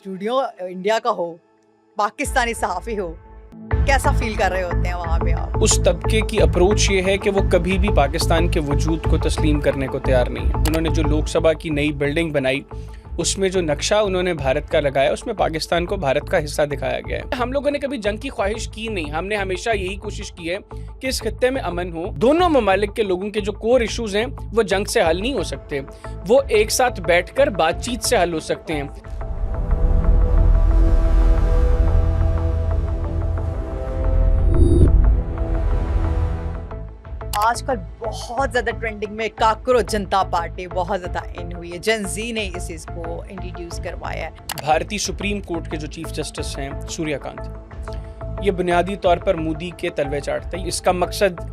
Studio India का हो, पाकिस्तानी सहाफ़ी हो, कैसा फ़ील कर रहे होते हैं वहाँ पे आप? उस तबके की अप्रोच ये है कि वो कभी भी पाकिस्तान के वजूद को तस्लीम करने को तैयार नहीं है। उन्होंने जो लोकसभा की नई बिल्डिंग बनाई, उसमें जो नक्शा उन्होंने भारत का लगाया, उसमें पाकिस्तान को भारत का हिस्सा दिखाया गया है। हम लोगों ने कभी जंग की ख्वाहिश की नहीं, हमने हमेशा यही कोशिश की है कि इस खित्ते में अमन हो। दोनों ममालिक के लोगों के जो कोर इश्यूज हैं, वो जंग से हल नहीं हो सकते, वो एक साथ बैठकर बातचीत से हल हो सकते हैं। आजकल बहुत ज़्यादा ट्रेंडिंग में काकरोच जनता पार्टी बहुत ज़्यादा इन हुई है। जेन ज़ी ने इस चीज़ को इंट्रोड्यूस करवाया है। भारतीय सुप्रीम कोर्ट के जो चीफ जस्टिस हैं सूर्यकांत, ये बुनियादी तौर पर मोदी के तलवे चाटते हैं। इसका मकसद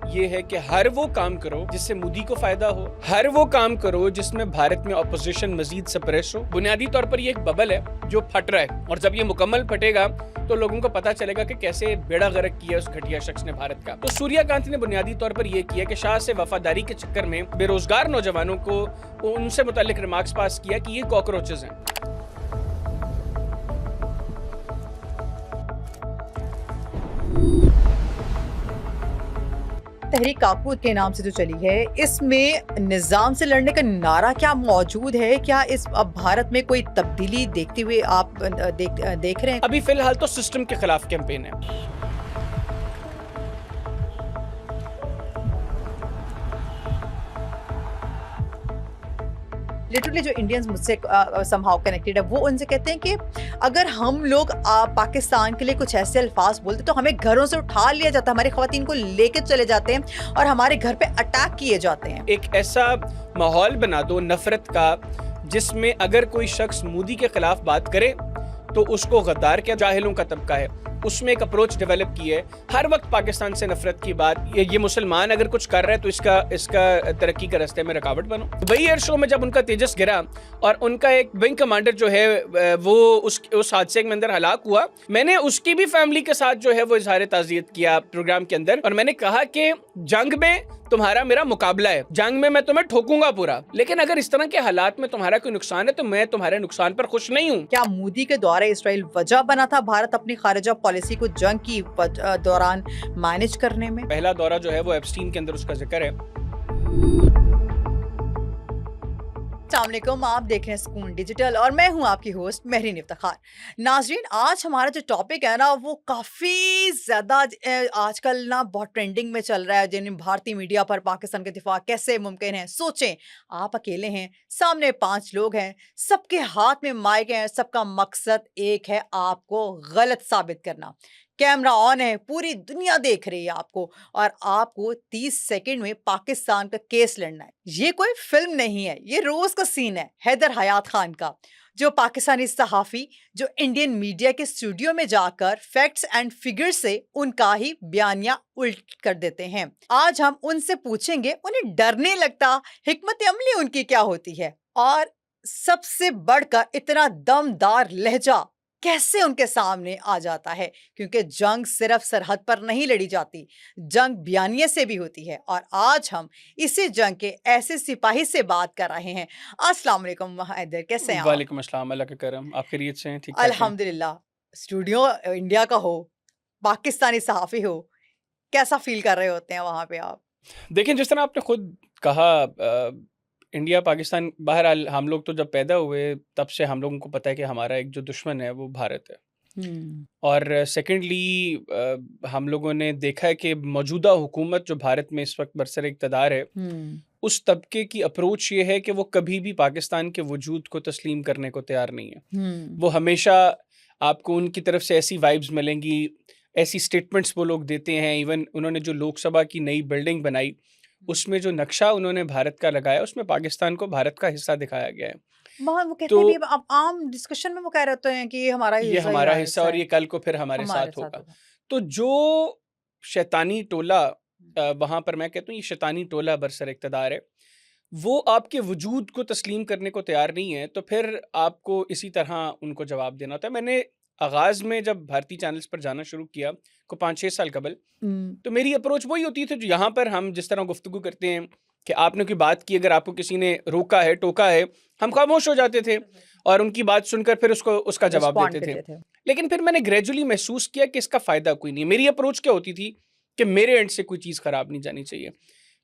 ये है कि हर वो काम करो जिससे मोदी को फायदा हो, हर वो काम करो जिसमें भारत में ऑपोजिशन मजीद सप्रेस हो। बुनियादी तौर पर ये एक बबल है जो फट रहा है, और जब ये मुकम्मल फटेगा तो लोगों को पता चलेगा कि कैसे बेड़ा गर्क किया उस घटिया शख्स ने भारत का। तो सूर्यकांत ने बुनियादी तौर पर यह किया कि शाह से वफादारी के चक्कर में बेरोजगार नौजवानों को उनसे मुतालिक रिमार्क्स पास किया कि ये कॉकरोचेस हैं। तहरीक काकूत के नाम से जो चली है, इसमें निज़ाम से लड़ने का नारा क्या मौजूद है? क्या इस अब भारत में कोई तब्दीली देखते हुए आप देख रहे हैं? अभी फिलहाल तो सिस्टम के खिलाफ कैंपेन है। लिटरली जो इंडियंस मुझसे समहाउ कनेक्टेड है, वो उनसे कहते हैं कि अगर हम लोग पाकिस्तान के लिए कुछ ऐसे अल्फाज बोलते तो हमें घरों से उठा लिया जाता, हमारी ख़वातीन को लेके चले जाते हैं और हमारे घर पे अटैक किए जाते हैं। एक ऐसा माहौल बना दो नफरत का, जिसमें अगर कोई शख्स मोदी के खिलाफ बात करे तो उसको गद्दार क्या जाहिलों का तबका है, उसमें एक अप्रोच डेवलप की है। हर वक्त पाकिस्तान से नफरत की बात, ये मुसलमान अगर कुछ कर रहा है तो इसका तरक्की के रास्ते में रुकावट बनो। दुबई एयर शो में जब उनका तेजस गिरा और उनका एक विंग कमांडर जो है वो उस हादसे के अंदर हलाक हुआ, मैंने उसकी भी फैमिली के साथ जो है वो इजहार ताज़ियत किया प्रोग्राम के अंदर, और मैंने कहा कि जंग में तुम्हारा मेरा मुकाबला है, जंग में मैं तुम्हें ठोकूंगा पूरा, लेकिन अगर इस तरह के हालात में तुम्हारा कोई नुकसान है तो मैं तुम्हारे नुकसान पर खुश नहीं हूँ। क्या मोदी के दौरे इसराइल वजह बना था भारत अपनी खारिजा पॉलिसी को जंग की दौरान मैनेज करने में? पहला दौरा जो है वो एप्स्टीन के अंदर उसका जिक्र है। अस्सलामुअलैकुम, आप देख रहे हैं सुकून डिजिटल और मैं हूं आपकी होस्ट महरीन इफ्तिखार। नाजरीन, आज हमारा जो टॉपिक है ना, वो काफ़ी ज़्यादा आजकल ना बहुत ट्रेंडिंग में चल रहा है। जिन भारतीय मीडिया पर पाकिस्तान का दिफा कैसे मुमकिन है। सोचें, आप अकेले हैं, सामने 5 लोग हैं, सबके हाथ में माइक है, सबका मकसद एक है, आपको गलत साबित करना। कैमरा ऑन है, पूरी दुनिया देख रही है आपको, और आपको 30 सेकंड में पाकिस्तान का केस लड़ना है। ये कोई फिल्म नहीं है, ये रोज का सीन है हैदर हयात खान का, जो पाकिस्तानी सहाफ़ी जो इंडियन मीडिया के स्टूडियो में जाकर फैक्ट्स एंड फिगर्स से उनका ही बयानिया उल्ट कर देते हैं। आज हम उनसे पूछेंगे उन्हें डरने लगता, हिकमत अमली उनकी क्या होती है, और सबसे बढ़कर इतना दमदार लहजा कैसे उनके सामने आ जाता है। क्योंकि जंग सिर्फ सरहद पर नहीं लड़ी जाती, जंग बयानिए से भी होती है। और आज हम इसी जंग के ऐसे सिपाही से बात कर रहे हैं। अस्सलाम वालेकुम हैदर, कैसे हैं आप? वालेकुम अस्सलाम, अल्लाह का करम, आप खैरियत से हैं? ठीक ठाक हैं? अल्हम्दुलिल्लाह। स्टूडियो इंडिया का हो, पाकिस्तानी सहाफ़ी हो, कैसा फील कर रहे होते हैं वहाँ पे आप? देखें, जिस तरह आपने खुद कहा, इंडिया पाकिस्तान, बहरहाल हम लोग तो जब पैदा हुए तब से हम लोगों को पता है कि हमारा एक जो दुश्मन है वो भारत है। और सेकेंडली हम लोगों ने देखा है कि मौजूदा हुकूमत जो भारत में इस वक्त बरसर इक़्तिदार है, उस तबके की अप्रोच ये है कि वो कभी भी पाकिस्तान के वजूद को तस्लीम करने को तैयार नहीं है। वो हमेशा आपको उनकी तरफ से ऐसी वाइब्स मिलेंगी, ऐसी स्टेटमेंट्स वो लोग देते हैं। इवन उन्होंने जो लोकसभा की नई बिल्डिंग बनाई, उसमें जो नक्शा उन्होंने भारत का लगाया, उसमें पाकिस्तान को भारत का हिस्सा दिखाया गया है। वो कहते तो हैं भी, अब आम डिस्कशन में वो कह रहे होते हैं कि ये हमारा हिस्सा और ये कल को फिर हमारे साथ होगा। तो जो शैतानी टोला वहां पर, मैं कहता हूँ ये शैतानी टोला बरसर इक़्तिदार है, वो आपके वजूद को तस्लीम करने को तैयार नहीं है, तो फिर आपको इसी तरह उनको जवाब देना होता है। मैंने आगाज़ में जब भारतीय चैनल्स पर जाना शुरू किया को 5-6 साल कबल, तो मेरी अप्रोच वही होती थी जो यहाँ पर हम जिस तरह गुफ्तगू करते हैं कि आपने कोई बात की, अगर आपको किसी ने रोका है, टोका है, हम खामोश हो जाते थे। और उनकी बात सुनकर फिर उसको उसका जवाब रिस्पॉन्ड देते थे। करते थे। लेकिन फिर मैंने ग्रेजुअली महसूस किया कि इसका फ़ायदा कोई नहीं है। मेरी अप्रोच क्या होती थी कि मेरे एंड से कोई चीज़ ख़राब नहीं जानी चाहिए।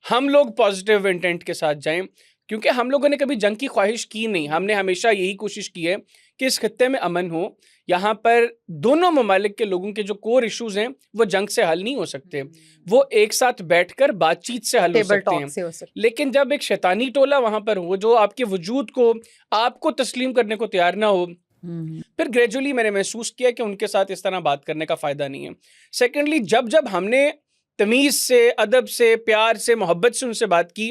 हम लोग पॉजिटिव इंटेंट के साथ जाएँ, क्योंकि हम लोगों ने कभी जंग की ख्वाहिश की नहीं। हमने हमेशा यही कोशिश की है कि इस खित्ते में अमन हो। यहाँ पर दोनों ममालिक के लोगों के जो कोर इश्यूज़ हैं, वो जंग से हल नहीं हो सकते। वो एक साथ बैठकर बातचीत से हल हो टेबल सकते टॉक हैं। से हो सकता लेकिन जब एक शैतानी टोला वहाँ पर हो, जो आपके वजूद को, आपको तस्लीम करने को तैयार ना हो, है। फिर ग्रेजुअली मैंने महसूस किया कि उनके साथ इस तरह बात करने का फ़ायदा नहीं है। सेकेंडली, जब जब हमने तमीज़ से, अदब से, प्यार से, मोहब्बत से उनसे बात की,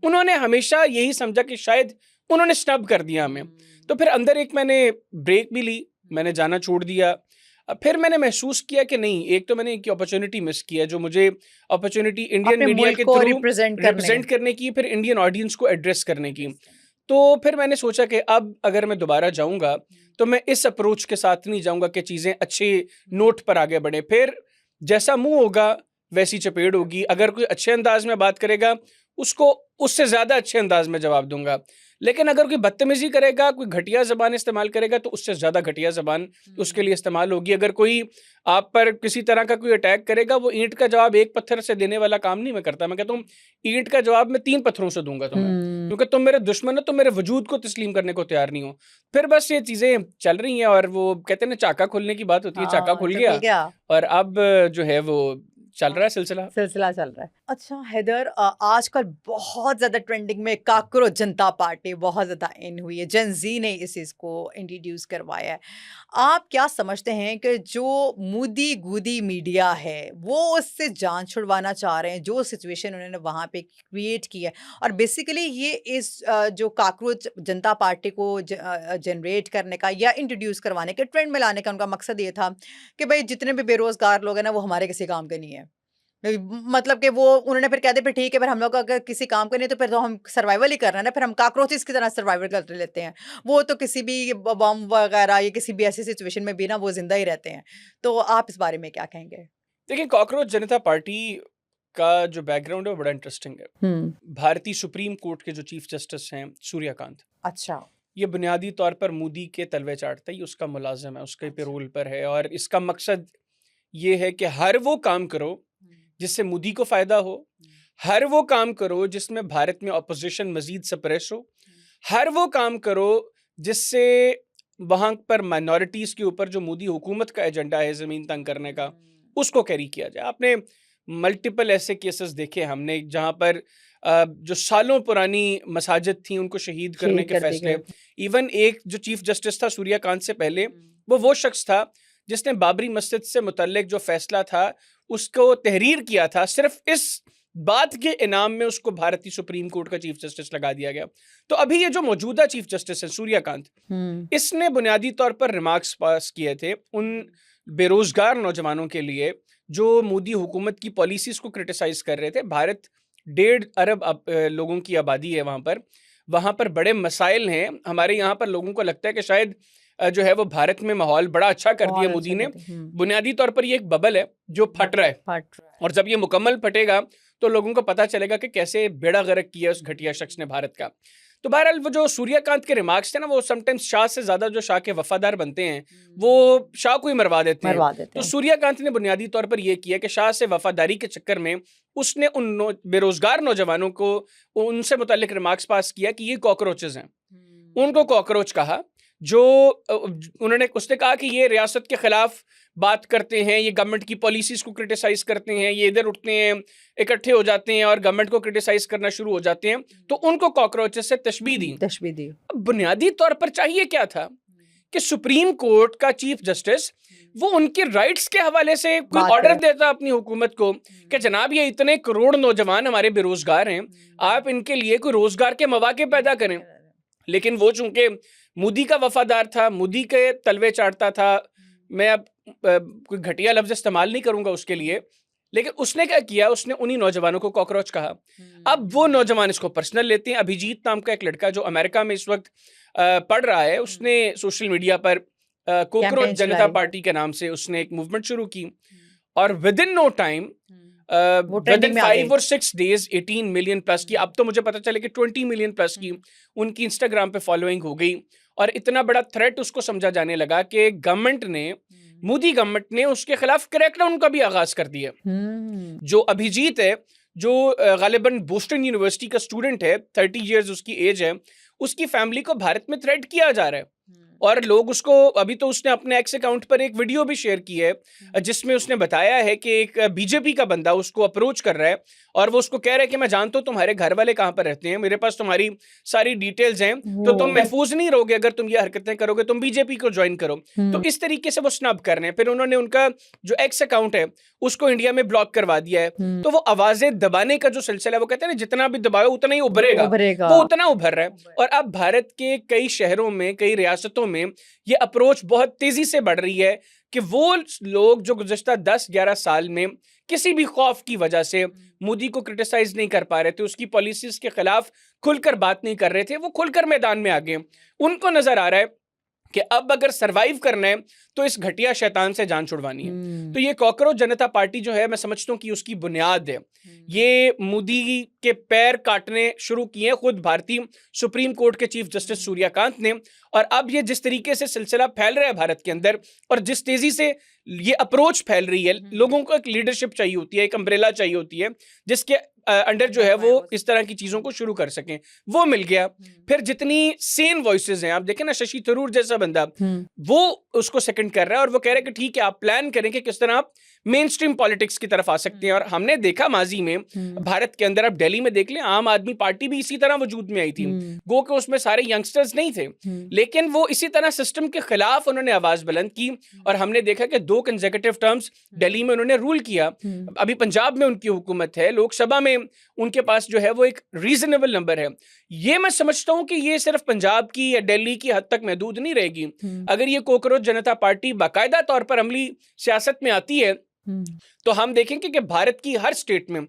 उन्होंने हमेशा यही समझा कि शायद उन्होंने स्नब कर दिया हमें। तो फिर अंदर एक मैंने ब्रेक भी ली, मैंने जाना छोड़ दिया। फिर मैंने महसूस किया कि नहीं, एक तो मैंने एक अपॉर्चुनिटी मिस की है, जो मुझे अपॉर्चुनिटी इंडियन अपने मीडिया मुल्क के को थ्रू रिप्रेजेंट करने रिप्रेजेंट करने की, फिर इंडियन ऑडियंस को एड्रेस करने की। तो फिर मैंने सोचा कि अब अगर मैं दोबारा जाऊंगा तो मैं इस अप्रोच के साथ नहीं जाऊंगा कि चीज़ें अच्छे नोट पर आगे बढ़े। फिर जैसा मुंह होगा वैसी चपेट होगी। अगर कोई अच्छे अंदाज में बात करेगा, उसको उससे ज़्यादा अच्छे अंदाज में जवाब दूंगा। लेकिन अगर कोई बदतमीजी करेगा, कोई घटिया ज़बान इस्तेमाल करेगा, तो उससे ज़्यादा घटिया ज़बान उसके लिए इस्तेमाल होगी। अगर कोई आप पर किसी तरह का कोई अटैक करेगा, वो ईंट का जवाब एक पत्थर से देने वाला काम नहीं मैं करता। मैं कहता हूँ ईंट का जवाब मैं 3 पत्थरों से दूंगा तुम्हें, क्योंकि तुम मेरे दुश्मन हो, तुम मेरे वजूद को तस्लीम करने को तैयार नहीं हो। फिर बस ये चीज़ें चल रही हैं, और वो कहते हैं ना, चाका खुलने की बात होती है, चाका खुल चल गया गया। और अब जो है वो चल रहा है सिलसिला। सिलसिला चल रहा है। अच्छा हैदर, आजकल बहुत ज़्यादा ट्रेंडिंग में काकरोच जनता पार्टी बहुत ज़्यादा इन हुई है। जेन ज़ी ने इस चीज़ को इंट्रोड्यूस करवाया है। आप क्या समझते हैं कि जो मूदी-गूदी मीडिया है, वो उससे जान छुड़वाना चाह रहे हैं, जो सिचुएशन उन्होंने वहाँ पे क्रिएट की है, और बेसिकली ये इस जो काकरोच जनता पार्टी को जनरेट करने का या इंट्रोड्यूस करवाने के, ट्रेंड में लाने का उनका मकसद ये था कि भई जितने भी बेरोज़गार लोग हैं ना, वो हमारे किसी काम के नहीं है। मतलब कि वो उन्होंने फिर कह दिया, फिर ठीक है, फिर हम लोग अगर किसी काम का नहीं, तो फिर तो हम सर्वाइवल ही कर रहे हैं ना, फिर हम कॉकरोचेस की तरह सर्वाइवल कर लेते हैं। वो तो किसी भी बम वगैरह या किसी भी ऐसी सिचुएशन में भी ना वो जिंदा ही रहते हैं। तो आप इस बारे में क्या कहेंगे? देखिए, कॉकरोच जनता पार्टी का जो बैकग्राउंड है वो बड़ा इंटरेस्टिंग है। भारतीय सुप्रीम कोर्ट के जो चीफ जस्टिस हैं सूर्यकांत, अच्छा। ये बुनियादी तौर पर मोदी के तलवे चाटता ही उसका मुलाजिम है, उसके पेरोल पर है। और इसका मकसद ये है कि हर वो काम करो जिससे मोदी को फ़ायदा हो, हर वो काम करो जिसमें भारत में अपोजिशन मज़ीद सप्रेस हो, हर वो काम करो जिससे वहाँ पर माइनॉरिटीज़ के ऊपर जो मोदी हुकूमत का एजेंडा है ज़मीन तंग करने का, उसको कैरी किया जाए। आपने मल्टीपल ऐसे केसेस देखे हमने, जहाँ पर जो सालों पुरानी मसाजिद थी उनको शहीद करने शहीद के कर दिए फैसले। गए। इवन एक जो चीफ जस्टिस था सूर्यकांत से पहले, वो शख्स था जिसने बाबरी मस्जिद से मुतल्लिक जो फैसला था उसको तहरीर किया था। सिर्फ इस बात के इनाम में उसको भारतीय सुप्रीम कोर्ट का चीफ जस्टिस लगा दिया गया। तो अभी ये जो मौजूदा चीफ जस्टिस है सूर्यकांत, इसने बुनियादी तौर पर रिमार्क्स पास किए थे उन बेरोजगार नौजवानों के लिए जो मोदी हुकूमत की पॉलिसीज को क्रिटिसाइज कर रहे थे। भारत 1.5 अरब लोगों की आबादी है वहाँ पर बड़े मसाइल हैं। हमारे यहाँ पर लोगों को लगता है कि शायद जो है वो भारत में माहौल बड़ा अच्छा कर दिया मोदी ने। बुनियादी तौर पर ये एक बबल है जो फट रहा है, और जब ये मुकम्मल फटेगा तो लोगों को पता चलेगा कि कैसे बेड़ा गर्क किया उस घटिया शख्स ने भारत का। तो बहरहाल वो जो सूर्यकांत के रिमार्क्स थे ना, वो समटाइम्स शाह से ज्यादा जो शाह के वफादार बनते हैं वो शाह को ही मरवा देते हैं। तो सूर्यकांत ने बुनियादी तौर पर यह किया कि शाह से वफादारी के चक्कर में उसने उन बेरोजगार नौजवानों को उनसे मुताल्लिक रिमार्क्स पास किया कि ये कॉकरोचेस हैं। उनको कॉकरोच कहा। जो उसने कहा कि ये रियासत के खिलाफ बात करते हैं, ये गवर्नमेंट की पॉलिसीज को क्रिटिसाइज करते हैं, ये इधर उठते हैं, इकट्ठे हो जाते हैं और गवर्नमेंट को क्रिटिसाइज करना शुरू हो जाते हैं। तो उनको कॉकरोचेस से तशबीह दी। बुनियादी तौर पर चाहिए क्या था कि सुप्रीम कोर्ट का चीफ जस्टिस वो उनके राइट्स के हवाले से कोई ऑर्डर देता अपनी हुकूमत को कि जनाब ये इतने करोड़ नौजवान हमारे बेरोजगार हैं, आप इनके लिए कोई रोजगार के मौके पैदा करें। लेकिन वो चूंकि मोदी का वफादार था, मोदी के तलवे चाटता था, मैं अब कोई घटिया लफ्ज इस्तेमाल नहीं करूंगा उसके लिए, लेकिन उसने क्या किया, उसने उन्हीं नौजवानों को कॉकरोच कहा। अब वो नौजवान इसको पर्सनल लेते हैं। अभिजीत नाम का एक लड़का जो अमेरिका में इस वक्त पढ़ रहा है, उसने सोशल मीडिया पर कॉकरोच जनता पार्टी के नाम से उसने एक मूवमेंट शुरू की, और within no time within 5 और 6 days 18 मिलियन प्लस की, अब तो मुझे पता चले कि 20 मिलियन प्लस की उनकी इंस्टाग्राम पे फॉलोइंग हो गई। और इतना बड़ा थ्रेट उसको समझा जाने लगा कि गवर्नमेंट ने, मोदी गवर्नमेंट ने उसके खिलाफ क्रैकडाउन का भी आगाज कर दिया। जो अभिजीत है, जो गालिबन बोस्टन यूनिवर्सिटी का स्टूडेंट है, 30 इयर्स उसकी एज है, उसकी फैमिली को भारत में थ्रेट किया जा रहा है। और लोग उसको, अभी तो उसने अपने एक्स अकाउंट पर एक वीडियो भी शेयर की है जिसमें उसने बताया है कि एक बीजेपी का बंदा उसको अप्रोच कर रहा है और वो उसको कह रहा है कि मैं जानता हूं तुम्हारे घर वाले कहां पर रहते हैं, मेरे पास तुम्हारी सारी डिटेल्स हैं, तो तुम महफूज नहीं रहोगे अगर तुम ये हरकतें करोगे, तुम बीजेपी को ज्वाइन करो। तो इस तरीके से वो स्नब कर रहे हैं। फिर उन्होंने उनका जो एक्स अकाउंट है उसको इंडिया में ब्लॉक करवा दिया है। तो वो आवाजें दबाने का जो सिलसिला है, वो कहते हैं ना जितना भी दबाओ उतना ही उभरेगा, वो उतना उभर रहा है। और अब भारत के कई शहरों में, कई रियासतों में ये अप्रोच बहुत तेजी से बढ़ रही है कि वो लोग जो गुज़श्ता 10-11 साल में किसी भी खौफ की वजह से मोदी को क्रिटिसाइज नहीं कर पा रहे थे, उसकी पॉलिसीज के खिलाफ खुलकर बात नहीं कर रहे थे, वो खुलकर मैदान में आ गए। उनको नजर आ रहा है कि अब अगर सरवाइव करना है तो इस घटिया शैतान से जान छुड़वानी है। तो ये कॉकरोच जनता पार्टी जो है, मैं समझता हूँ कि उसकी बुनियाद है। ये मोदी के पैर काटने शुरू किए खुद भारतीय सुप्रीम कोर्ट के चीफ जस्टिस सूर्यकांत ने। और अब ये जिस तरीके से सिलसिला फैल रहा है भारत के अंदर और जिस तेजी से ये अप्रोच फैल रही है, लोगों को एक लीडरशिप चाहिए होती है, एक अम्ब्रेला चाहिए होती है जिसके अंडर जो है वो इस तरह की चीजों को शुरू कर सकें, वो मिल गया। फिर जितनी सेन वॉइसेस हैं, आप देखें ना, शशि थरूर जैसा बंदा वो उसको सेकंड कर रहा है और वो कह रहा है कि ठीक है, आप प्लान करें कि किस तरह आप मेन स्ट्रीम पॉलिटिक्स की तरफ आ सकते हैं। और हमने देखा माजी में भारत के अंदर, आप दिल्ली में देख लें, आम आदमी पार्टी भी इसी तरह वजूद में आई थी। गो के उसमें सारे यंगस्टर्स नहीं थे, लेकिन वो इसी तरह सिस्टम के खिलाफ उन्होंने आवाज बुलंद की और हमने देखा कि 2 कंसेक्यूटिव टर्म्स दिल्ली में उन्होंने रूल किया। अभी पंजाब में उनकी हुकूमत है, लोकसभा में उनके पास जो है वो एक रीजनेबल नंबर है। ये मैं समझता हूं कि ये सिर्फ पंजाब की या दिल्ली की हद तक महदूद नहीं रहेगी। अगर ये कॉकरोच जनता पार्टी बाकायदा तौर पर अमली सियासत में आती है तो हम देखेंगे कि भारत की हर स्टेट में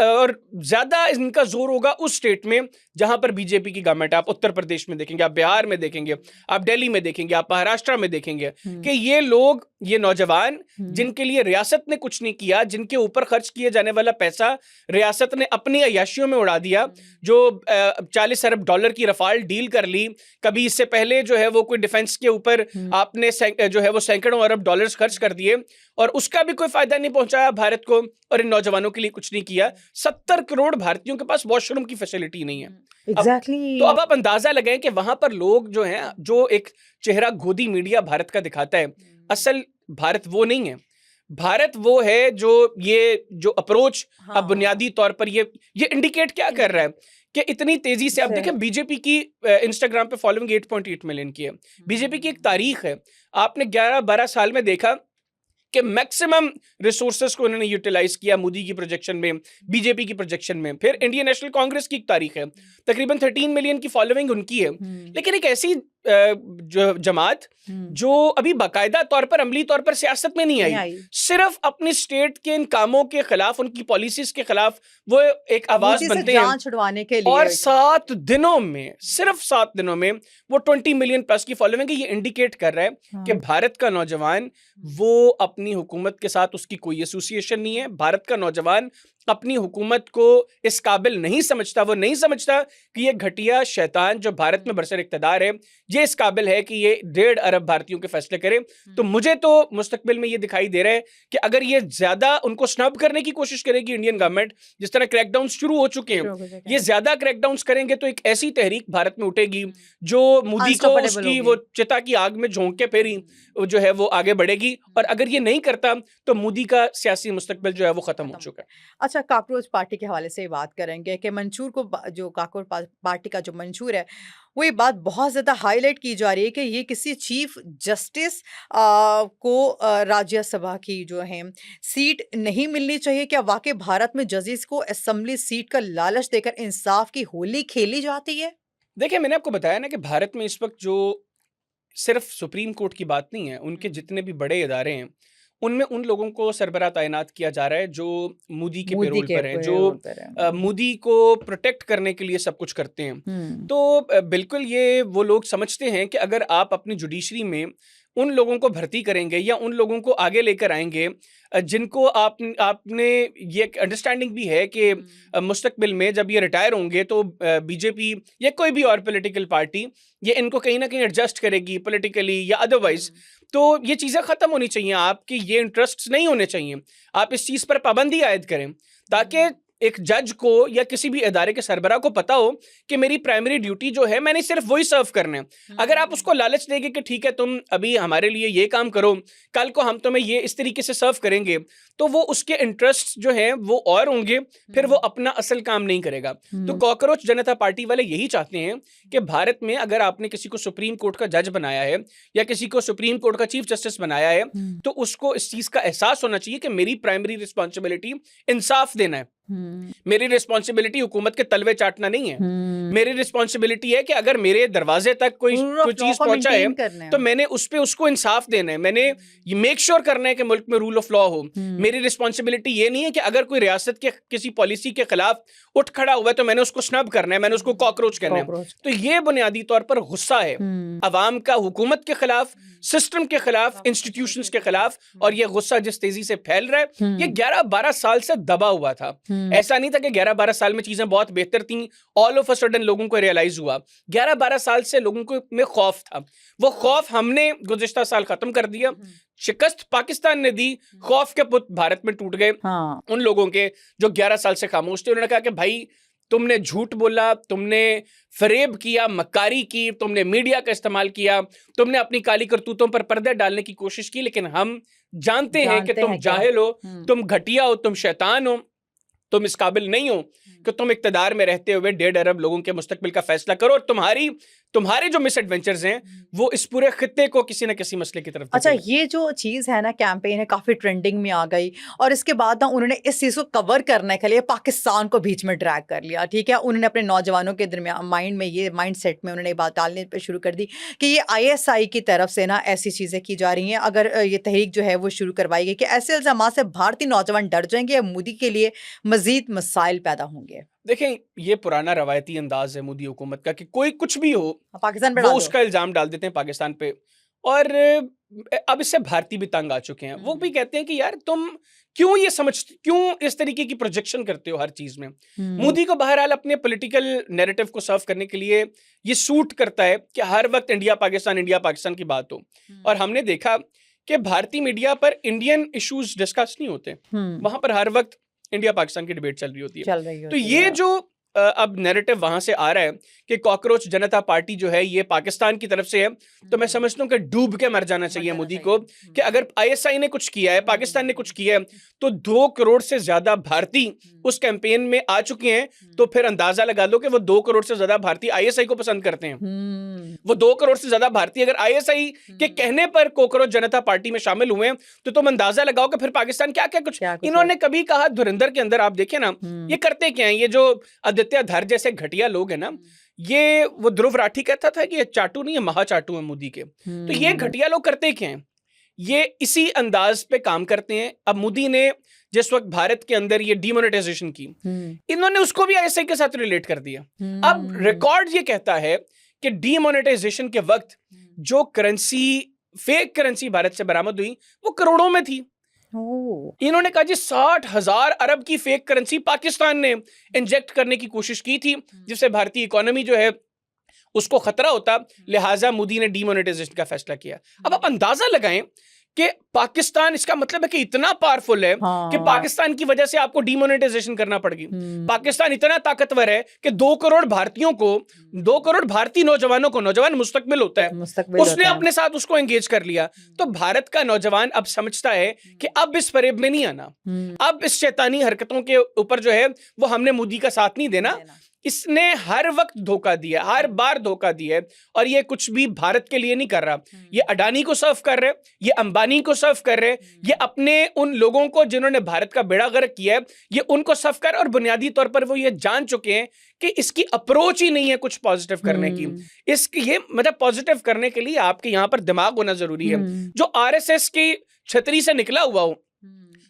और ज्यादा इनका जोर होगा उस स्टेट में जहां पर बीजेपी की गवर्नमेंट है। आप उत्तर प्रदेश में देखेंगे, आप बिहार में देखेंगे, आप दिल्ली में देखेंगे, आप महाराष्ट्र में देखेंगे कि ये लोग, ये नौजवान जिनके लिए रियासत ने कुछ नहीं किया, जिनके ऊपर खर्च किए जाने वाला पैसा रियासत ने अपनी अय्याशियों में उड़ा दिया, जो 40 अरब डॉलर की रफाल डील कर ली, कभी इससे पहले जो है वो कोई डिफेंस के ऊपर आपने जो है वो सैकड़ों अरब डॉलर्स खर्च कर दिए और उसका भी कोई फायदा नहीं पहुंचाया भारत को और इन नौजवानों के लिए कुछ नहीं किया। 70 करोड़ भारतीयों के पास वॉशरूम की फैसिलिटी नहीं है। तो अब आप अंदाजा लगाएं कि वहां पर लोग जो हैं, जो एक चेहरा गोदी मीडिया भारत का दिखाता है, असल भारत वो नहीं है। भारत वो है जो अप्रोच अब बुनियादी तौर पर ये इंडिकेट क्या कर रहा है कि इतनी तेजी से आप देखें, बीजेपी की इंस्टाग्राम पे फॉलोइंग 8.8 मिलियन की है। बीजेपी की एक तारीख है, आपने 11-12 साल में देखा कि मैक्सिमम रिसोर्सेस को उन्होंने यूटिलाइज किया मोदी की प्रोजेक्शन में, बीजेपी की प्रोजेक्शन में। फिर इंडियन नेशनल कांग्रेस की एक तारीख है, तकरीबन 13 मिलियन की फॉलोइंग उनकी है। लेकिन एक ऐसी जमात जो अभी बाकायदा तौर पर, अमली तौर पर सियासत में नहीं आई, सिर्फ अपनी स्टेट के इन कामों के खिलाफ, उनकी पॉलिसीज के खिलाफ वो एक आवाज बनते हैं छुड़वाने के लिए। और 7 दिनों में, सिर्फ 7 दिनों में वो 20 मिलियन प्लस की फॉलोइंग है। ये इंडिकेट कर रहा है कि भारत का नौजवान, वो अपनी हुकूमत के साथ उसकी कोई एसोसिएशन नहीं है। भारत का नौजवान अपनी हुकूमत को इस काबिल नहीं समझता, वो नहीं समझता कि ये घटिया शैतान जो भारत में बरसर इक़्तिदार है, ये इस काबिल है कि ये 1.5 अरब भारतीयों के फैसले करे। तो मुझे तो मुस्तकबिल में ये दिखाई दे रहा है कि अगर ये ज्यादा उनको स्नब करने की कोशिश करेगी इंडियन गवर्नमेंट, जिस तरह क्रैकडाउन शुरू हो चुके हैं, ये ज्यादा क्रैकडाउन करेंगे तो एक ऐसी तहरीक भारत में उठेगी जो मोदी को उसकी वो चिता की आग में झोंक के फिर जो है वो आगे बढ़ेगी। और अगर ये नहीं करता तो मोदी का सियासी मुस्तकबिल जो है वो खत्म हो चुका है। अच्छा, कॉकरोच पार्टी के हवाले से बात करेंगे कि मंशूर को, जो कॉकरोच पार्टी का जो मंशूर है, वो ये बात बहुत ज़्यादा हाईलाइट की जा रही है कि ये किसी चीफ जस्टिस को राज्यसभा की जो है सीट नहीं मिलनी चाहिए। क्या वाकई भारत में जजेस को असेंबली सीट का लालच देकर इंसाफ की होली खेली जाती है? देखिए, मैंने आपको बताया ना कि भारत में इस वक्त जो सिर्फ सुप्रीम कोर्ट की बात नहीं है, उनके जितने भी बड़े इदारे हैं उनमें उन लोगों को सरबराह तैनात किया जा रहा है जो मोदी के पेरोल पर हैं, जो मोदी को प्रोटेक्ट करने के लिए सब कुछ करते हैं। तो बिल्कुल ये वो लोग समझते हैं कि अगर आप अपनी जुडिशरी में उन लोगों को भर्ती करेंगे या उन लोगों को आगे लेकर आएंगे जिनको आपने ये अंडरस्टैंडिंग भी है कि मुस्तकबिल में जब ये रिटायर होंगे तो बीजेपी या कोई भी और पॉलिटिकल पार्टी ये इनको कहीं ना कहीं एडजस्ट करेगी पॉलिटिकली या अदरवाइज। तो ये चीज़ें ख़त्म होनी चाहिए, आपके ये इंटरेस्ट नहीं होने चाहिए। आप इस चीज़ पर पाबंदी आयद करें ताकि एक जज को या किसी भी इदारे के सरबराह को पता हो कि मेरी प्राइमरी ड्यूटी जो है मैंने सिर्फ वही सर्व करना है। अगर आप उसको लालच देंगे कि ठीक है तुम अभी हमारे लिए ये काम करो, कल को हम तुम्हें ये इस तरीके से सर्व करेंगे, तो वो उसके इंटरेस्ट जो हैं वो और होंगे, फिर वो अपना असल काम नहीं करेगा। तो कॉकरोच जनता पार्टी वाले यही चाहते हैं कि भारत में अगर आपने किसी को सुप्रीम कोर्ट का जज बनाया है या किसी को सुप्रीम कोर्ट का चीफ जस्टिस बनाया है तो उसको इस चीज का एहसास होना चाहिए कि मेरी प्राइमरी रिस्पॉन्सिबिलिटी इंसाफ देना है। मेरी रिस्पॉन्सिबिलिटी हुकूमत के तलवे चाटना नहीं है। मेरी रिस्पॉन्सिबिलिटी है कि अगर मेरे दरवाजे तक कोई चीज पहुंचा है तो मैंने उस पे उसको इंसाफ देना है, मैंने ये मेक श्योर करना है कि मुल्क में रूल ऑफ लॉ हो। मेरी रिस्पॉन्सिबिलिटी ये नहीं है कि अगर कोई रियासत के किसी पॉलिसी के खिलाफ उठ खड़ा हुआ है तो मैंने उसको स्नब करना है, मैंने उसको कॉकरोच करना है। तो ये बुनियादी तौर पर गुस्सा है अवाम का हुकूमत के खिलाफ, सिस्टम के खिलाफ, इंस्टीट्यूशंस के खिलाफ। और ये गुस्सा जिस तेजी से फैल रहा है ये 11-12 साल से दबा हुआ था। ऐसा नहीं था कि 11-12 साल में चीजें बहुत बेहतर थी, ऑल ऑफ अ सडन लोगों को रियलाइज हुआ। 11-12 साल से लोगों को में खौफ था, वो खौफ हमने गुज़िश्ता साल खत्म कर दिया। शिकस्त पाकिस्तान ने दी, खौफ के पुत भारत में टूट गए। उन लोगों के जो 11 साल से खामोश थे, उन्होंने कहा कि भाई तुमने झूठ बोला, तुमने फरेब किया, मक्कारी की, तुमने मीडिया का इस्तेमाल किया, तुमने अपनी काली करतूतों पर पर्दे डालने की कोशिश की, लेकिन हम जानते हैं कि तुम जाहिल हो, तुम घटिया हो, तुम शैतान हो, तुम इस काबिल नहीं हो कि तुम इक्तदार में रहते हुए 1.5 अरब लोगों के मुस्तकबिल का फैसला करो। और तुम्हारे जो मिसएडवेंचर्स हैं वो इस पूरे खित्ते को किसी न किसी मसले की तरफ। अच्छा, ये जो चीज़ है ना, कैंपेन है, काफ़ी ट्रेंडिंग में आ गई और इसके बाद ना उन्होंने इस चीज़ को कवर करने के लिए पाकिस्तान को बीच में ड्रैग कर लिया। ठीक है, उन्होंने अपने नौजवानों के दरमियान माइंड में ये माइंड सेट में उन्होंने बात डालने पर शुरू कर दी कि ये ISI की तरफ से ना ऐसी चीज़ें की जा रही हैं। अगर ये तहरीक जो है वो शुरू करवाई गई कि ऐसे इल्ज़ाम से भारतीय नौजवान डर जाएंगे या मोदी के लिए मजीद मसाइल पैदा होंगे। देखें, ये पुराना रवायती अंदाज है मोदी हुकूमत का कि कोई कुछ भी हो पाकिस्तान पे वो उसका इल्जाम डाल देते हैं पाकिस्तान पे। और अब इससे भारतीय भी तंग आ चुके हैं। वो भी कहते हैं कि यार तुम क्यों इस तरीके की प्रोजेक्शन करते हो हर चीज में। मोदी को बहरहाल अपने पॉलिटिकल नैरेटिव को सर्व करने के लिए ये सूट करता है कि हर वक्त इंडिया पाकिस्तान की बात हो। और हमने देखा कि भारतीय मीडिया पर इंडियन इश्यूज डिस्कस नहीं होते, वहां पर हर वक्त इंडिया पाकिस्तान की डिबेट चल रही होती है। तो ये जो अब नैरेटिव वहां से आ रहा है कि कॉकरोच जनता पार्टी जो है ये पाकिस्तान की तरफ से है, तो मैं समझता हूँ कि डूब के मर जाना चाहिए मोदी को कि अगर ISI ने कुछ किया है, पाकिस्तान ने कुछ किया है, तो 2 करोड़ से ज्यादा भारतीय उस कैंपेन में आ चुके हैं। तो फिर अंदाजा लगा लो कि वो 2 करोड़ से ज्यादा भारतीय ISI को पसंद करते हैं। वो 2 करोड़ से ज्यादा भारतीय अगर ISI के कहने पर कॉकरोच जनता पार्टी में शामिल हुए तो तुम अंदाजा लगाओ कि फिर पाकिस्तान क्या क्या कुछ इन्होंने कभी कहा। धुरंधर के अंदर आप देखें ना, ये करते क्या है, ये जो धर जैसे घटिया लोग हैं ना, ये वो ध्रुव राठी कहता था कि ये चाटू नहीं है, महा चाटू है मोदी के। तो ये घटिया लोग करते क्या हैं, ये इसी अंदाज पे काम करते हैं। अब मोदी ने जिस वक्त भारत के अंदर ये डीमोनेटाइजेशन की, इन्होंने उसको भी ISI के साथ रिलेट कर दिया। अब रिकॉर्ड ये कहता है कि डीमोनेटाइजेशन के वक्त जो फेक करेंसी भारत से बरामद हुई वो करोड़ों में थी। इन्होंने कहा जी 60,000 अरब की फेक करेंसी पाकिस्तान ने इंजेक्ट करने की कोशिश की थी, जिससे भारतीय इकोनॉमी जो है उसको खतरा होता, लिहाजा मोदी ने डीमोनेटाइजेशन का फैसला किया। अब आप अंदाजा लगाएं कि पाकिस्तान, इसका मतलब है कि इतना पावरफुल है कि पाकिस्तान की वजह से आपको डीमोनेटाइजेशन करना पड़ेगी। पाकिस्तान इतना ताकतवर है कि 2 करोड़ भारतीयों को, 2 करोड़ भारतीय नौजवानों को, नौजवान मुस्तकबिल होता है, उसने अपने साथ उसको एंगेज कर लिया। तो भारत का नौजवान अब समझता है कि अब इस फरेब में नहीं आना, अब इस शैतानी हरकतों के ऊपर जो है वो हमने मोदी का साथ नहीं देना। इसने हर वक्त धोखा दिया, हर बार धोखा दिया है। और ये कुछ भी भारत के लिए नहीं कर रहा, ये अडानी को सर्व कर रहे, ये अंबानी को सर्व कर रहे, ये अपने उन लोगों को जिन्होंने भारत का बेड़ा गर्क किया है, ये उनको सर्व कर। और बुनियादी तौर पर वो ये जान चुके हैं कि इसकी अप्रोच ही नहीं है कुछ पॉजिटिव करने की। ये मतलब पॉजिटिव करने के लिए आपके यहाँ पर दिमाग होना जरूरी है। जो RSS की छतरी से निकला हुआ हो,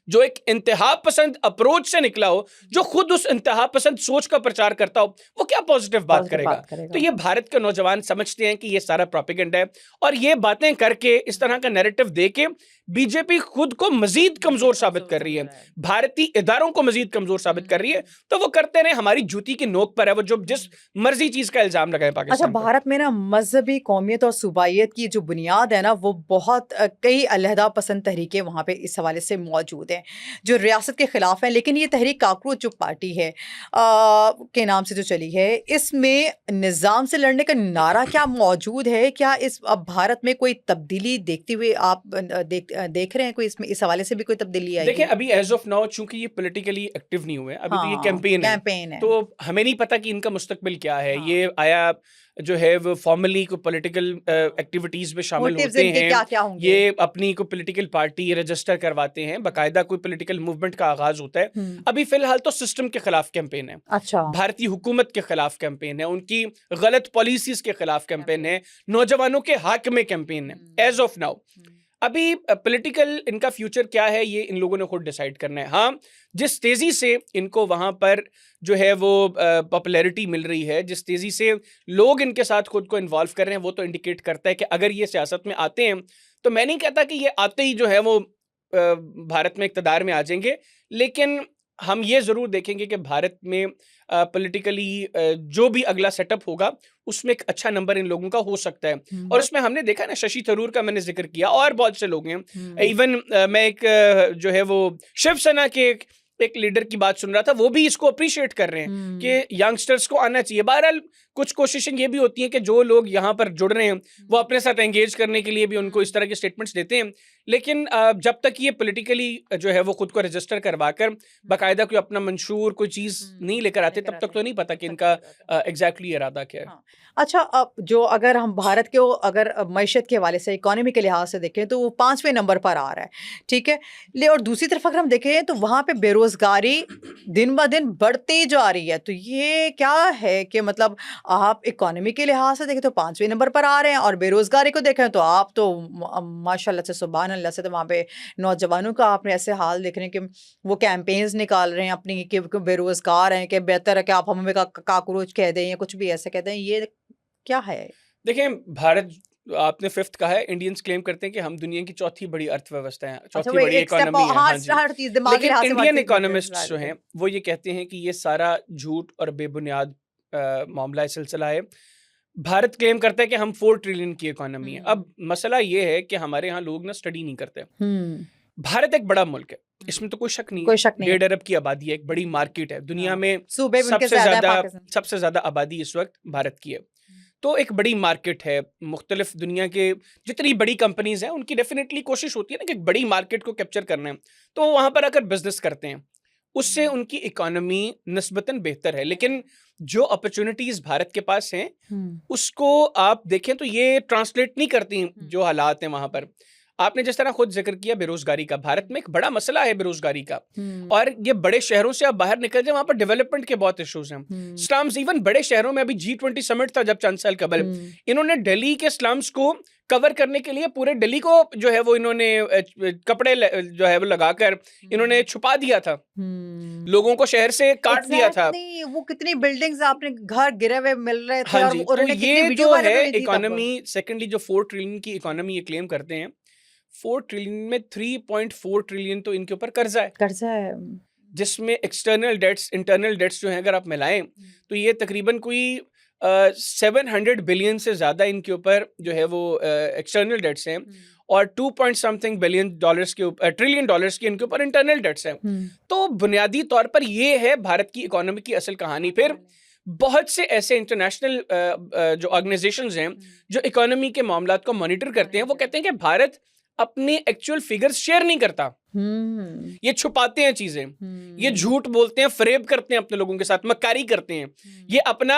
जो एक इंतहा पसंद अप्रोच से निकला हो, जो खुद उस इंतहा पसंद सोच का प्रचार करता हो, वो क्या पॉजिटिव बात करेगा? तो ये भारत के नौजवान समझते हैं कि ये सारा प्रोपेगेंडा है, और ये बातें करके, इस तरह का नैरेटिव देके बीजेपी खुद को मजीद कमजोर साबित कर रही है, भारतीय इदारों को मजीद कमजोर साबित कर रही है। तो वो करते रहे, हमारी जूती की नोक पर है वो, जो जिस मर्जी चीज का इल्जाम लगाए अच्छा, पाकिस्तान पर। भारत में ना मजहबी कौमियत और सूबाइयत की जो बुनियाद है ना, वो बहुत कई अलहदा पसंद तहरीकें वहाँ पे इस हवाले से मौजूद हैं जो रियासत के खिलाफ हैं। लेकिन ये तहरीक काकरोच जो पार्टी है के नाम से जो चली है, इसमें निज़ाम से लड़ने का नारा क्या मौजूद है? क्या इस अब भारत में कोई तब्दीली देखते हुए आप देख रहे हैं कोई इसमें, इस हवाले से भी कोई तब्दीली देखिए, आएगी? अभी एज ऑफ नाउ चूंकि ये पॉलिटिकली एक्टिव नहीं हुए, अभी तो ये हाँ, कैंपेन है, है। तो हमें नहीं पता कि इनका मुस्तकबिल क्या है। हाँ। ये आया जो है वो फॉर्मली को पॉलिटिकल एक्टिविटीज में शामिल मोटिव्स होते इनके हैं, क्या-क्या होंगे? ये अपनी को पॉलिटिकल पार्टी रजिस्टर करवाते हैं, बाकायदा कोई पॉलिटिकल मूवमेंट का आगाज होता है। हुँ। अभी फिलहाल तो सिस्टम के खिलाफ कैंपेन है, अच्छा। भारतीय हुकूमत के खिलाफ कैंपेन है, उनकी गलत पॉलिसीज के खिलाफ कैंपेन है, नौजवानों के हक में कैंपेन है एज ऑफ नाउ। अभी पॉलिटिकल इनका फ्यूचर क्या है, ये इन लोगों ने खुद डिसाइड करना है। हाँ, जिस तेजी से इनको वहां पर जो है वो पॉपुलैरिटी मिल रही है, जिस तेजी से लोग इनके साथ खुद को इन्वॉल्व कर रहे हैं, वो तो इंडिकेट करता है कि अगर ये सियासत में आते हैं, तो मैं नहीं कहता कि ये आते ही जो है वो भारत में इक़्तिदार में आ जाएंगे, लेकिन हम ये जरूर देखेंगे कि भारत में पॉलिटिकली जो भी अगला सेटअप होगा, उसमें एक अच्छा नंबर इन लोगों का हो सकता है। और उसमें हमने देखा ना, शशि थरूर का मैंने जिक्र किया, और बहुत से लोग हैं। इवन मैं एक जो है वो शिवसेना के एक लीडर की बात सुन रहा था, वो भी इसको अप्रिशिएट कर रहे हैं कि यंगस्टर्स को आना चाहिए। बहरहाल कुछ कोशिशें ये भी होती हैं कि जो लोग यहाँ पर जुड़ रहे हैं, वो अपने साथ एंगेज करने के लिए भी उनको इस तरह के स्टेटमेंट्स देते हैं। लेकिन जब तक ये पॉलिटिकली जो है वो खुद को रजिस्टर करवाकर बाकायदा कोई अपना मंशूर कोई चीज़ नहीं लेकर आते, तब तक तो नहीं पता कि इनका एग्जैक्टली इरादा क्या है। हाँ। अच्छा, अब जो अगर हम भारत के अगर मईशत के हवाले से, इकोनॉमी के लिहाज से देखें, तो वो 5वें नंबर पर आ रहा है, ठीक है? और दूसरी तरफ अगर हम देखें तो वहाँ पे बेरोज़गारी दिन ब दिन बढ़ती जा रही है। तो ये क्या है कि मतलब आप इकोनॉमी के लिहाज से देखें तो 5वें नंबर पर आ रहे हैं, और बेरोज़गारी को देखें तो आप तो माशाल्लाह से, सुभान अल्लाह से, तो वहाँ पे नौजवानों का आपने ऐसे हाल देख रहे हैं कि वो कैंपेन्स निकाल रहे हैं अपनी कि बेरोज़गार हैं, कि बेहतर है कि आप हमें काकरोच कह दें या कुछ भी ऐसे कह दें। ये क्या है? देखिए, भारत, आपने फिफ्थ कहा है, इंडियंस क्लेम करते हैं कि हम दुनिया की चौथी बड़ी अर्थव्यवस्था है, अच्छा, चौथी वो बड़ी एक स्टेप इकोनॉमी है। हाँ जी। हर चीज़ दिमागी लेकिन लिहाज से इंडियन बढ़ती इकोनॉमिस्ट्स जो हैं, वो ये कहते हैं कि ये सारा झूठ और बेबुनियाद मामला सिलसिला है। भारत क्लेम करता है कि हम 4 ट्रिलियन की इकोनॉमी है। अब मसला ये है कि हमारे यहाँ लोग ना स्टडी नहीं करते। भारत एक बड़ा मुल्क है, इसमें तो कोई शक नहीं है। 1.5 अरब की आबादी है, एक बड़ी मार्केट है दुनिया में, सूबे भी उनके ज़्यादा है, पाकिस्तान। सबसे ज्यादा आबादी इस वक्त भारत की है, तो एक बड़ी मार्केट है। मुख्तलिफ दुनिया के जितनी बड़ी कंपनीज हैं, उनकी डेफिनेटली कोशिश होती है ना कि एक बड़ी मार्केट को कैप्चर करना है, तो वहां पर आकर बिजनेस करते हैं, उससे उनकी इकोनॉमी निस्बतन बेहतर है। लेकिन जो अपॉर्चुनिटीज भारत के पास हैं, उसको आप देखें तो ये ट्रांसलेट नहीं करती जो हालात हैं वहां पर। आपने जिस तरह खुद जिक्र किया बेरोजगारी का, भारत में एक बड़ा मसला है बेरोजगारी का, और ये बड़े शहरों से आप बाहर निकल जाए, वहां पर डेवलपमेंट के बहुत इश्यूज हैं। स्लम्स, इवन बड़े शहरों में, अभी G20 समिट था जब चंद साल कबल, इन्होंने दिल्ली के स्लम्स को कवर करने के लिए पूरे दिल्ली को जो है वो इन्होंने कपड़े जो है वो लगाकर इन्होंने छुपा दिया था, लोगों को शहर से काट दिया था। वो कितनी बिल्डिंग्स, आपने घर गिरे हुए मिल रहे थे। हाँ जी, और तो ये जो है इकोनॉमी, सेकेंडली जो 4 ट्रिलियन की इकोनॉमी ये क्लेम करते हैं, 4 ट्रिलियन में 3.4 ट्रिलियन तो इनके ऊपर कर्जा है, जिसमें एक्सटर्नल डेट्स, इंटरनल डेट्स जो हैं अगर आप मिलाएं तो ये तकरीबन कोई 700 बिलियन से ज्यादा इनके ऊपर जो है वो एक्सटर्नल डेट्स हैं, और 2 पॉइंट समथिंग बिलियन डॉलर्स के ऊपर, ट्रिलियन डॉलर्स के इनके ऊपर इंटरनल डेट्स हैं। तो बुनियादी तौर पर ये है भारत की इकोनॉमी की असल कहानी। फिर बहुत से ऐसे इंटरनेशनल जो ऑर्गेनाइजेशंस हैं जो इकोनॉमी के मामलात को मॉनिटर करते हैं, वो कहते हैं कि भारत अपने एक्चुअल फिगर्स शेयर नहीं करता, ये छुपाते हैं चीजें, ये झूठ बोलते हैं, फरेब करते हैं अपने लोगों के साथ, मक्कारी करते हैं, ये अपना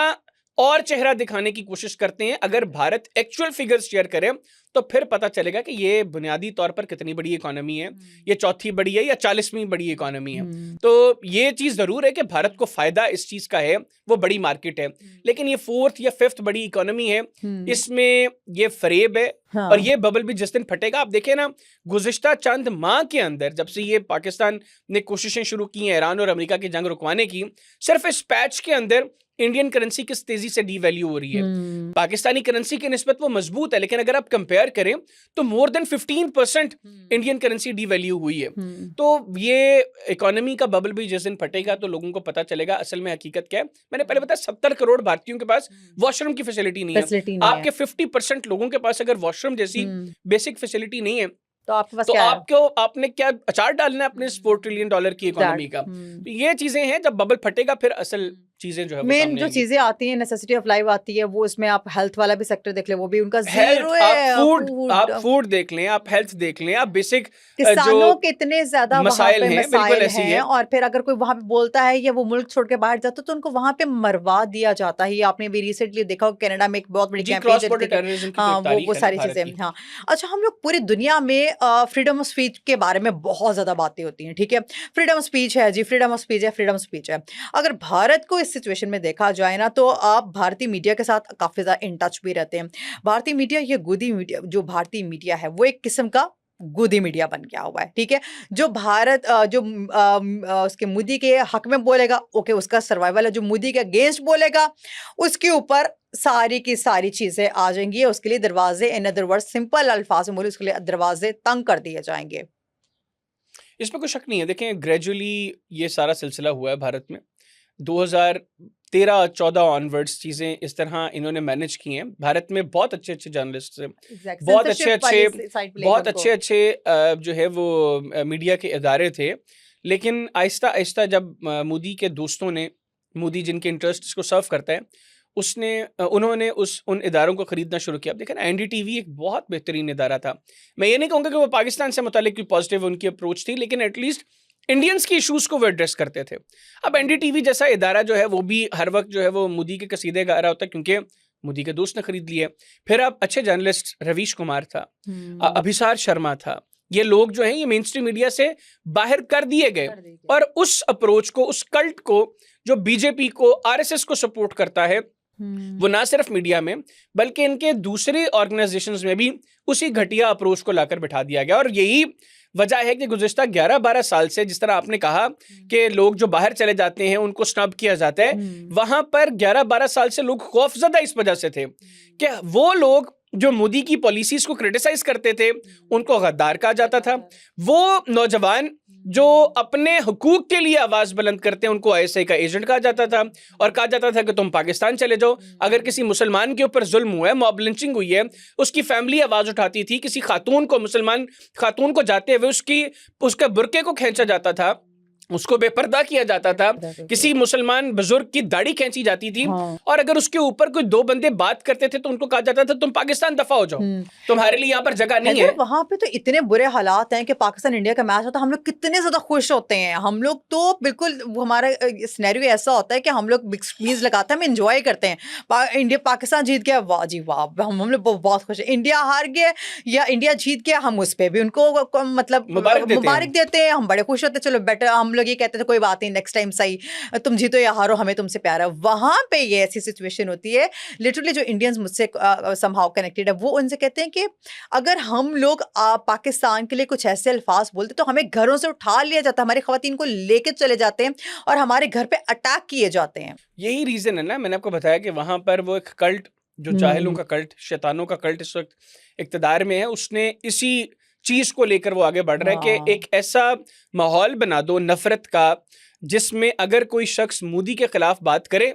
और चेहरा दिखाने की कोशिश करते हैं। अगर भारत एक्चुअल फिगर्स शेयर करे तो फिर पता चलेगा कि ये बुनियादी तौर पर कितनी बड़ी इकोनॉमी है, ये चौथी बड़ी है या 40वीं बड़ी इकोनॉमी है। तो ये चीज जरूर है कि भारत को फायदा इस चीज का है, वो बड़ी मार्केट है, लेकिन ये 4th या 5th बड़ी इकोनॉमी है, इसमें ये फरेब है। हाँ। और ये बबल भी जिस दिन फटेगा, आप देखें ना, गुज़िश्ता चंद माह के अंदर जब से ये पाकिस्तान ने कोशिशें शुरू की हैं ईरान और अमेरिका की जंग रुकवाने की, सिर्फ इस पैच के अंदर इंडियन करेंसी किस तेजी से डीवैल्यू हो रही है। पाकिस्तानी करेंसी की निस्बत वो मजबूत है, लेकिन अगर आप कंपेयर करें तो more than 15% Indian currency devalue हुई है। तो ये इकोनॉमी का बबल भी जिस दिन फटेगा तो लोगों को पता चलेगा असल में हकीकत क्या है। मैंने पहले बताया 70 करोड़ भारतीयों के पास वॉशरूम की फैसिलिटी नहीं है। आपके 50% लोगों के पास अगर वॉशरूम जैसी बेसिक फैसिलिटी नहीं है तो आपके पास तो क्या आपने क्या अचार डालना है अपने $4 ट्रिलियन की इकोनॉमी का। तो ये चीजें हैं, जब बबल फटेगा फिर असल चीजें जो है मेन जो चीजें आती हैं, नेसेसिटी ऑफ लाइफ आती है, वो इसमें आप हेल्थ वाला भी सेक्टर देख ले, वो भी उनका जीरो है। आप फूड देख लें, आप हेल्थ देख लें, आप बेसिक किसानों के इतने ज्यादा मसाइल हैं, और फिर अगर कोई वहां पे बोलता है या वो मुल्क छोड़ के बाहर जाता है तो उनको वहां पे मरवा दिया जाता है। आपने भी रिसेंटली देखा कनाडा में एक बहुत बड़ी कैंपेन, हाँ वो सारी चीजें। हाँ अच्छा, हम लोग पूरी दुनिया में फ्रीडम ऑफ स्पीच के बारे में बहुत ज्यादा बातें होती हैं, ठीक है, फ्रीडम ऑफ स्पीच है जी, फ्रीडम ऑफ स्पीच है, फ्रीडम ऑफ स्पीच है। अगर भारत को सिचुएशन में देखा जाए ना तो आप भारतीय मीडिया के साथ काफी ज्यादा इन टच भी रहते हैं। भारतीय मीडिया, ये गोदी मीडिया, जो भारतीय मीडिया है वो एक किस्म का गोदी मीडिया बन गया हुआ है, ठीक है। जो भारत उसके मोदी के हक में बोलेगा, ओके, उसका सर्वाइवल है। जो मोदी के अगेंस्ट बोलेगा उसके ऊपर सारी की सारी चीजें आ जाएंगी, उसके लिए दरवाजे, इन अदर वर्ड सिंपल अल्फाज में बोले, उसके लिए दरवाजे तंग कर दिए जाएंगे। इसमें कोई शक नहीं है। देखें, ग्रेजुअली ये सारा सिलसिला हुआ है भारत में 2013-14 ऑनवर्ड्स चीजें इस तरह इन्होंने मैनेज की हैं। भारत में बहुत अच्छे जर्नलिस्ट हैं, बहुत अच्छे जो है वो मीडिया के इदारे थे, लेकिन आहिस्ता आहिस्ता जब मोदी के दोस्तों ने, मोदी जिनके इंटरेस्ट्स को सर्व करता है, उन्होंने उन इदारों को खरीदना शुरू किया। अब देखें ना, एनडीटीवी एक बहुत बेहतरीन इदारा था। मैं ये नहीं कहूँगा कि वो पाकिस्तान से मुतालिक कोई पॉजिटिव उनकी अप्रोच थी, लेकिन एटलीस्ट इंडियंस की इश्यूज को वो एड्रेस करते थे। अब एनडीटीवी जैसा इदारा जो है वो भी हर वक्त जो है वो मोदी के कसीदे गा रहा होता है, क्योंकि मोदी के दोस्त ने खरीद लिए। फिर अब अच्छे जर्नलिस्ट रवीश कुमार था, अभिसार शर्मा था, ये लोग जो हैं ये मेन स्ट्रीम मीडिया से बाहर कर दिए गए, और उस अप्रोच को, उस कल्ट को जो बीजेपी को, आरएसएस को सपोर्ट करता है, वो ना सिर्फ मीडिया में बल्कि इनके दूसरे ऑर्गेनाइजेशंस में भी उसी घटिया अप्रोच को लाकर बिठा दिया गया। और यही वजह है कि गुज़िश्ता 11-12 साल से, जिस तरह आपने कहा कि लोग जो बाहर चले जाते हैं उनको स्नब किया जाता है, वहां पर 11-12 साल से लोग खौफजदा इस वजह से थे कि वो लोग जो मोदी की पॉलिसीज को क्रिटिसाइज करते थे उनको गद्दार कहा जाता था। वो नौजवान जो अपने हुकूक के लिए आवाज बुलंद करते हैं उनको आईएसआई का एजेंट कहा जाता था, और कहा जाता था कि तुम पाकिस्तान चले जाओ। अगर किसी मुसलमान के ऊपर जुल्म हुआ है, मॉब लिंचिंग हुई है, उसकी फैमिली आवाज उठाती थी। किसी खातून को, मुसलमान खातून को जाते हुए उसके बुरके को खींचा जाता था, उसको बेपर्दा किया जाता था, किसी मुसलमान बुजुर्ग की दाढ़ी खींची जाती थी, और अगर उसके ऊपर कोई 2 बंदे बात करते थे तो उनको कहा जाता था तुम पाकिस्तान दफा हो जाओ, तुम्हारे लिए यहाँ पर जगह नहीं है। वहां पे तो इतने बुरे हालात हैं कि पाकिस्तान इंडिया का मैच होता है, हम लोग कितने ज्यादा खुश होते हैं। हम लोग तो बिल्कुल, हमारा सिनेरियो ऐसा होता है कि हम लोग मीज लगाते हैं, हम एंजॉय करते हैं। इंडिया पाकिस्तान जीत गया, वाह जी वाह, हम लोग बहुत खुश हैं। इंडिया हार गया या इंडिया जीत गया, हम उस पर भी उनको मतलब मुबारक देते हैं, हम बड़े खुश होते हैं। चलो बेटर, हम लोग ये कहते थे कोई बात नहीं, नेक्स्ट टाइम सही, तुम जीतो या हारो, हमें तुमसे प्यार है। वहां पे ये ऐसी सिचुएशन होती है, लिटरली जो इंडियंस मुझसे समहाउ कनेक्टेड है, वो उनसे कहते हैं कि अगर हम लोग पाकिस्तान के लिए कुछ ऐसे अल्फाज बोलते तो हमें घरों से उठा लिया जाता, हमारी खवातीन को लेके चले जाते हैं और हमारे घर पे अटैक किए जाते हैं। यही रीजन है ना, मैंने आपको बताया कि वहां पर वो एक कल्ट, जो जाहिलों का कल्ट, शैतानों का कल्ट इस वक्त इक्तदार में है, उसने इसी चीज को लेकर वो आगे बढ़ रहा है कि एक ऐसा माहौल बना दो नफरत का, जिसमें अगर कोई शख्स मोदी के खिलाफ बात करे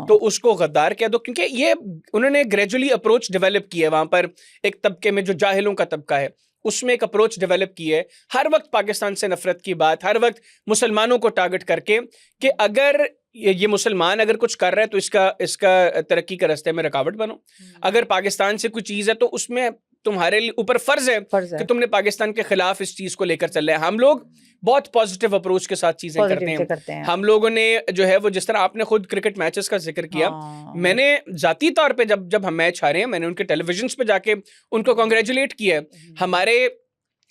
तो उसको गद्दार कह दो। क्योंकि ये उन्होंने ग्रेजुअली अप्रोच डेवलप की है वहां पर, एक तबके में जो जाहिलों का तबका है उसमें एक अप्रोच डेवलप की है, हर वक्त पाकिस्तान से नफरत की बात, हर वक्त मुसलमानों को टारगेट करके कि अगर ये मुसलमान अगर कुछ कर रहा है तो इसका तरक्की के रास्ते में रुकावट बनो, अगर पाकिस्तान से कोई चीज़ है तो उसमें तुम्हारे ऊपर फर्ज है कि तुमने पाकिस्तान के खिलाफ इस चीज को लेकर चल रहे हैं। हम लोग बहुत पॉजिटिव अप्रोच के साथ चीजें करते हैं। हम लोगों ने जो है वो, जिस तरह आपने खुद क्रिकेट मैचेस का जिक्र किया, मैंने जाती तौर पे जब हम मैच हारे हैं, मैंने उनके टेलीविजन पे जाके उनको कॉन्ग्रेचुलेट किया है। हमारे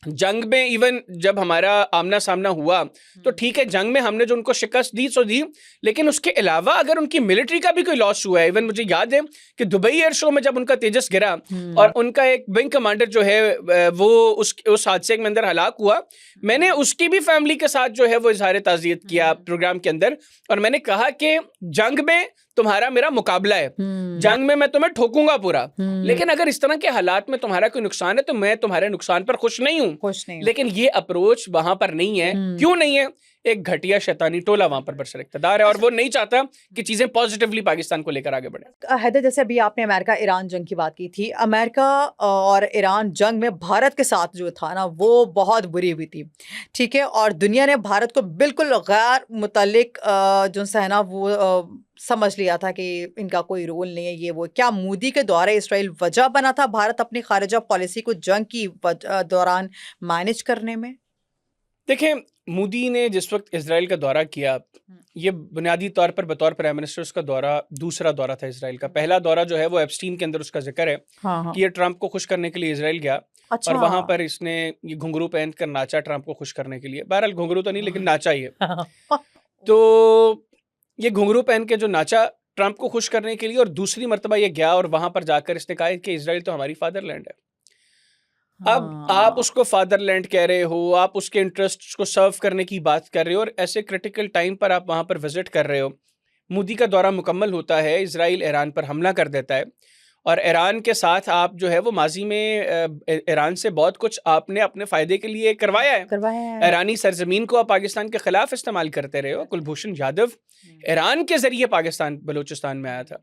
जंग में इवन जब हमारा आमना सामना हुआ तो ठीक है, जंग में हमने जो उनको शिकस्त दी सो दी, लेकिन उसके अलावा अगर उनकी मिलिट्री का भी कोई लॉस हुआ है, इवन मुझे याद है कि दुबई एयर शो में जब उनका तेजस गिरा और उनका एक विंग कमांडर जो है वो उस हादसे के अंदर हलाक हुआ, मैंने उसकी भी फैमिली के साथ जो है वो इजहार ताज़ियत किया प्रोग्राम के अंदर, और मैंने कहा कि जंग में तुम्हारा मेरा मुकाबला है, जंग में मैं तुम्हें ठोकूंगा पूरा, लेकिन अगर इस तरह के हालात में तुम्हारा कोई नुकसान है तो मैं तुम्हारे नुकसान पर खुश नहीं हूं। लेकिन ये अप्रोच वहां पर नहीं है। क्यों नहीं है? एक घटिया शैतानी टोला वहां पर बरसर इक़्तिदार है और वो नहीं चाहता कि चीजें पॉजिटिवली पाकिस्तान को लेकर आगे बढ़े। हैदर, जैसे अभी आपने अमेरिका ईरान जंग की बात की थी, अमेरिका और ईरान जंग में भारत के साथ जो था ना वो बहुत बुरी हुई थी, ठीक है, और दुनिया ने भारत को बिल्कुल गैर मुतल्लिक जो है ना वो समझ लिया था कि इनका कोई रोल नहीं है, ये वो। क्या मोदी के द्वारा इसराइल वजह बना था भारत अपनी खारिजा पॉलिसी को जंग की दौरान मैनेज करने में? देखिए, मोदी ने जिस वक्त इजराइल का दौरा किया, ये बुनियादी तौर पर बतौर प्राइम मिनिस्टर उसका दौरा दूसरा दौरा था इजराइल का। पहला दौरा जो है वो एप्स्टीन के अंदर उसका जिक्र है कि ये ट्रंप को खुश करने के लिए इजराइल गया। और वहां पर इसने ये घुंघरू पहन कर नाचा ट्रंप को खुश करने के लिए। बहरहाल घुंघरू तो नहीं, लेकिन नाचा ही है। तो ये घुंघरू पहन के जो नाचा ट्रंप को खुश करने के लिए, और दूसरी मर्तबा ये गया और वहां पर जाकर इसने कहा कि इजराइल तो हमारी फादरलैंड है। अब आप उसको फादरलैंड कह रहे हो, आप उसके इंटरेस्ट को सर्व करने की बात कर रहे हो, और ऐसे क्रिटिकल टाइम पर आप वहां पर विजिट कर रहे हो। मोदी का दौरा मुकम्मल होता है, इजराइल ईरान पर हमला कर देता है, और ईरान के साथ आप जो है वो माजी में ईरान से बहुत कुछ आपने अपने फायदे के लिए करवाया है। ईरानी सरजमीन को आप पाकिस्तान के खिलाफ इस्तेमाल करते रहे हो। कुलभूषण यादव ईरान के जरिए पाकिस्तान बलूचिस्तान में आया था,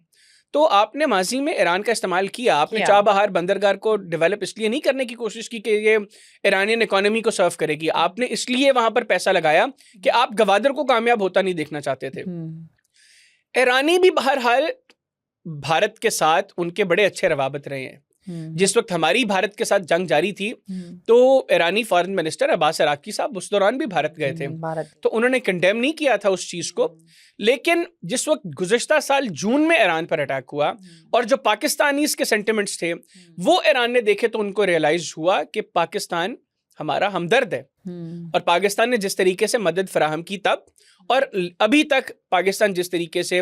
तो आपने माजी में ईरान का इस्तेमाल किया। आपने चाबहार बंदरगाह को डेवलप इसलिए नहीं करने की कोशिश की कि ये ईरानियन इकोनॉमी को सर्व करेगी, आपने इसलिए वहां पर पैसा लगाया कि आप गवादर को कामयाब होता नहीं देखना चाहते थे। ईरानी भी बहरहाल भारत के साथ उनके बड़े अच्छे रवाबत रहे हैं। जिस वक्त हमारी भारत के साथ जंग जारी थी तो ईरानी फॉरेन मिनिस्टर अब्बास अराकी साहब उस दौरान भी भारत गए थे, तो उन्होंने कंडेम नहीं किया था उस चीज को। लेकिन जिस वक्त गुज़िश्ता साल जून में ईरान पर अटैक हुआ और जो पाकिस्तानीज़ के सेंटिमेंट्स थे वो ईरान ने देखे, तो उनको रियलाइज हुआ कि पाकिस्तान हमारा हमदर्द है, और पाकिस्तान ने जिस तरीके से मदद फराहम की तब और अभी तक पाकिस्तान जिस तरीके से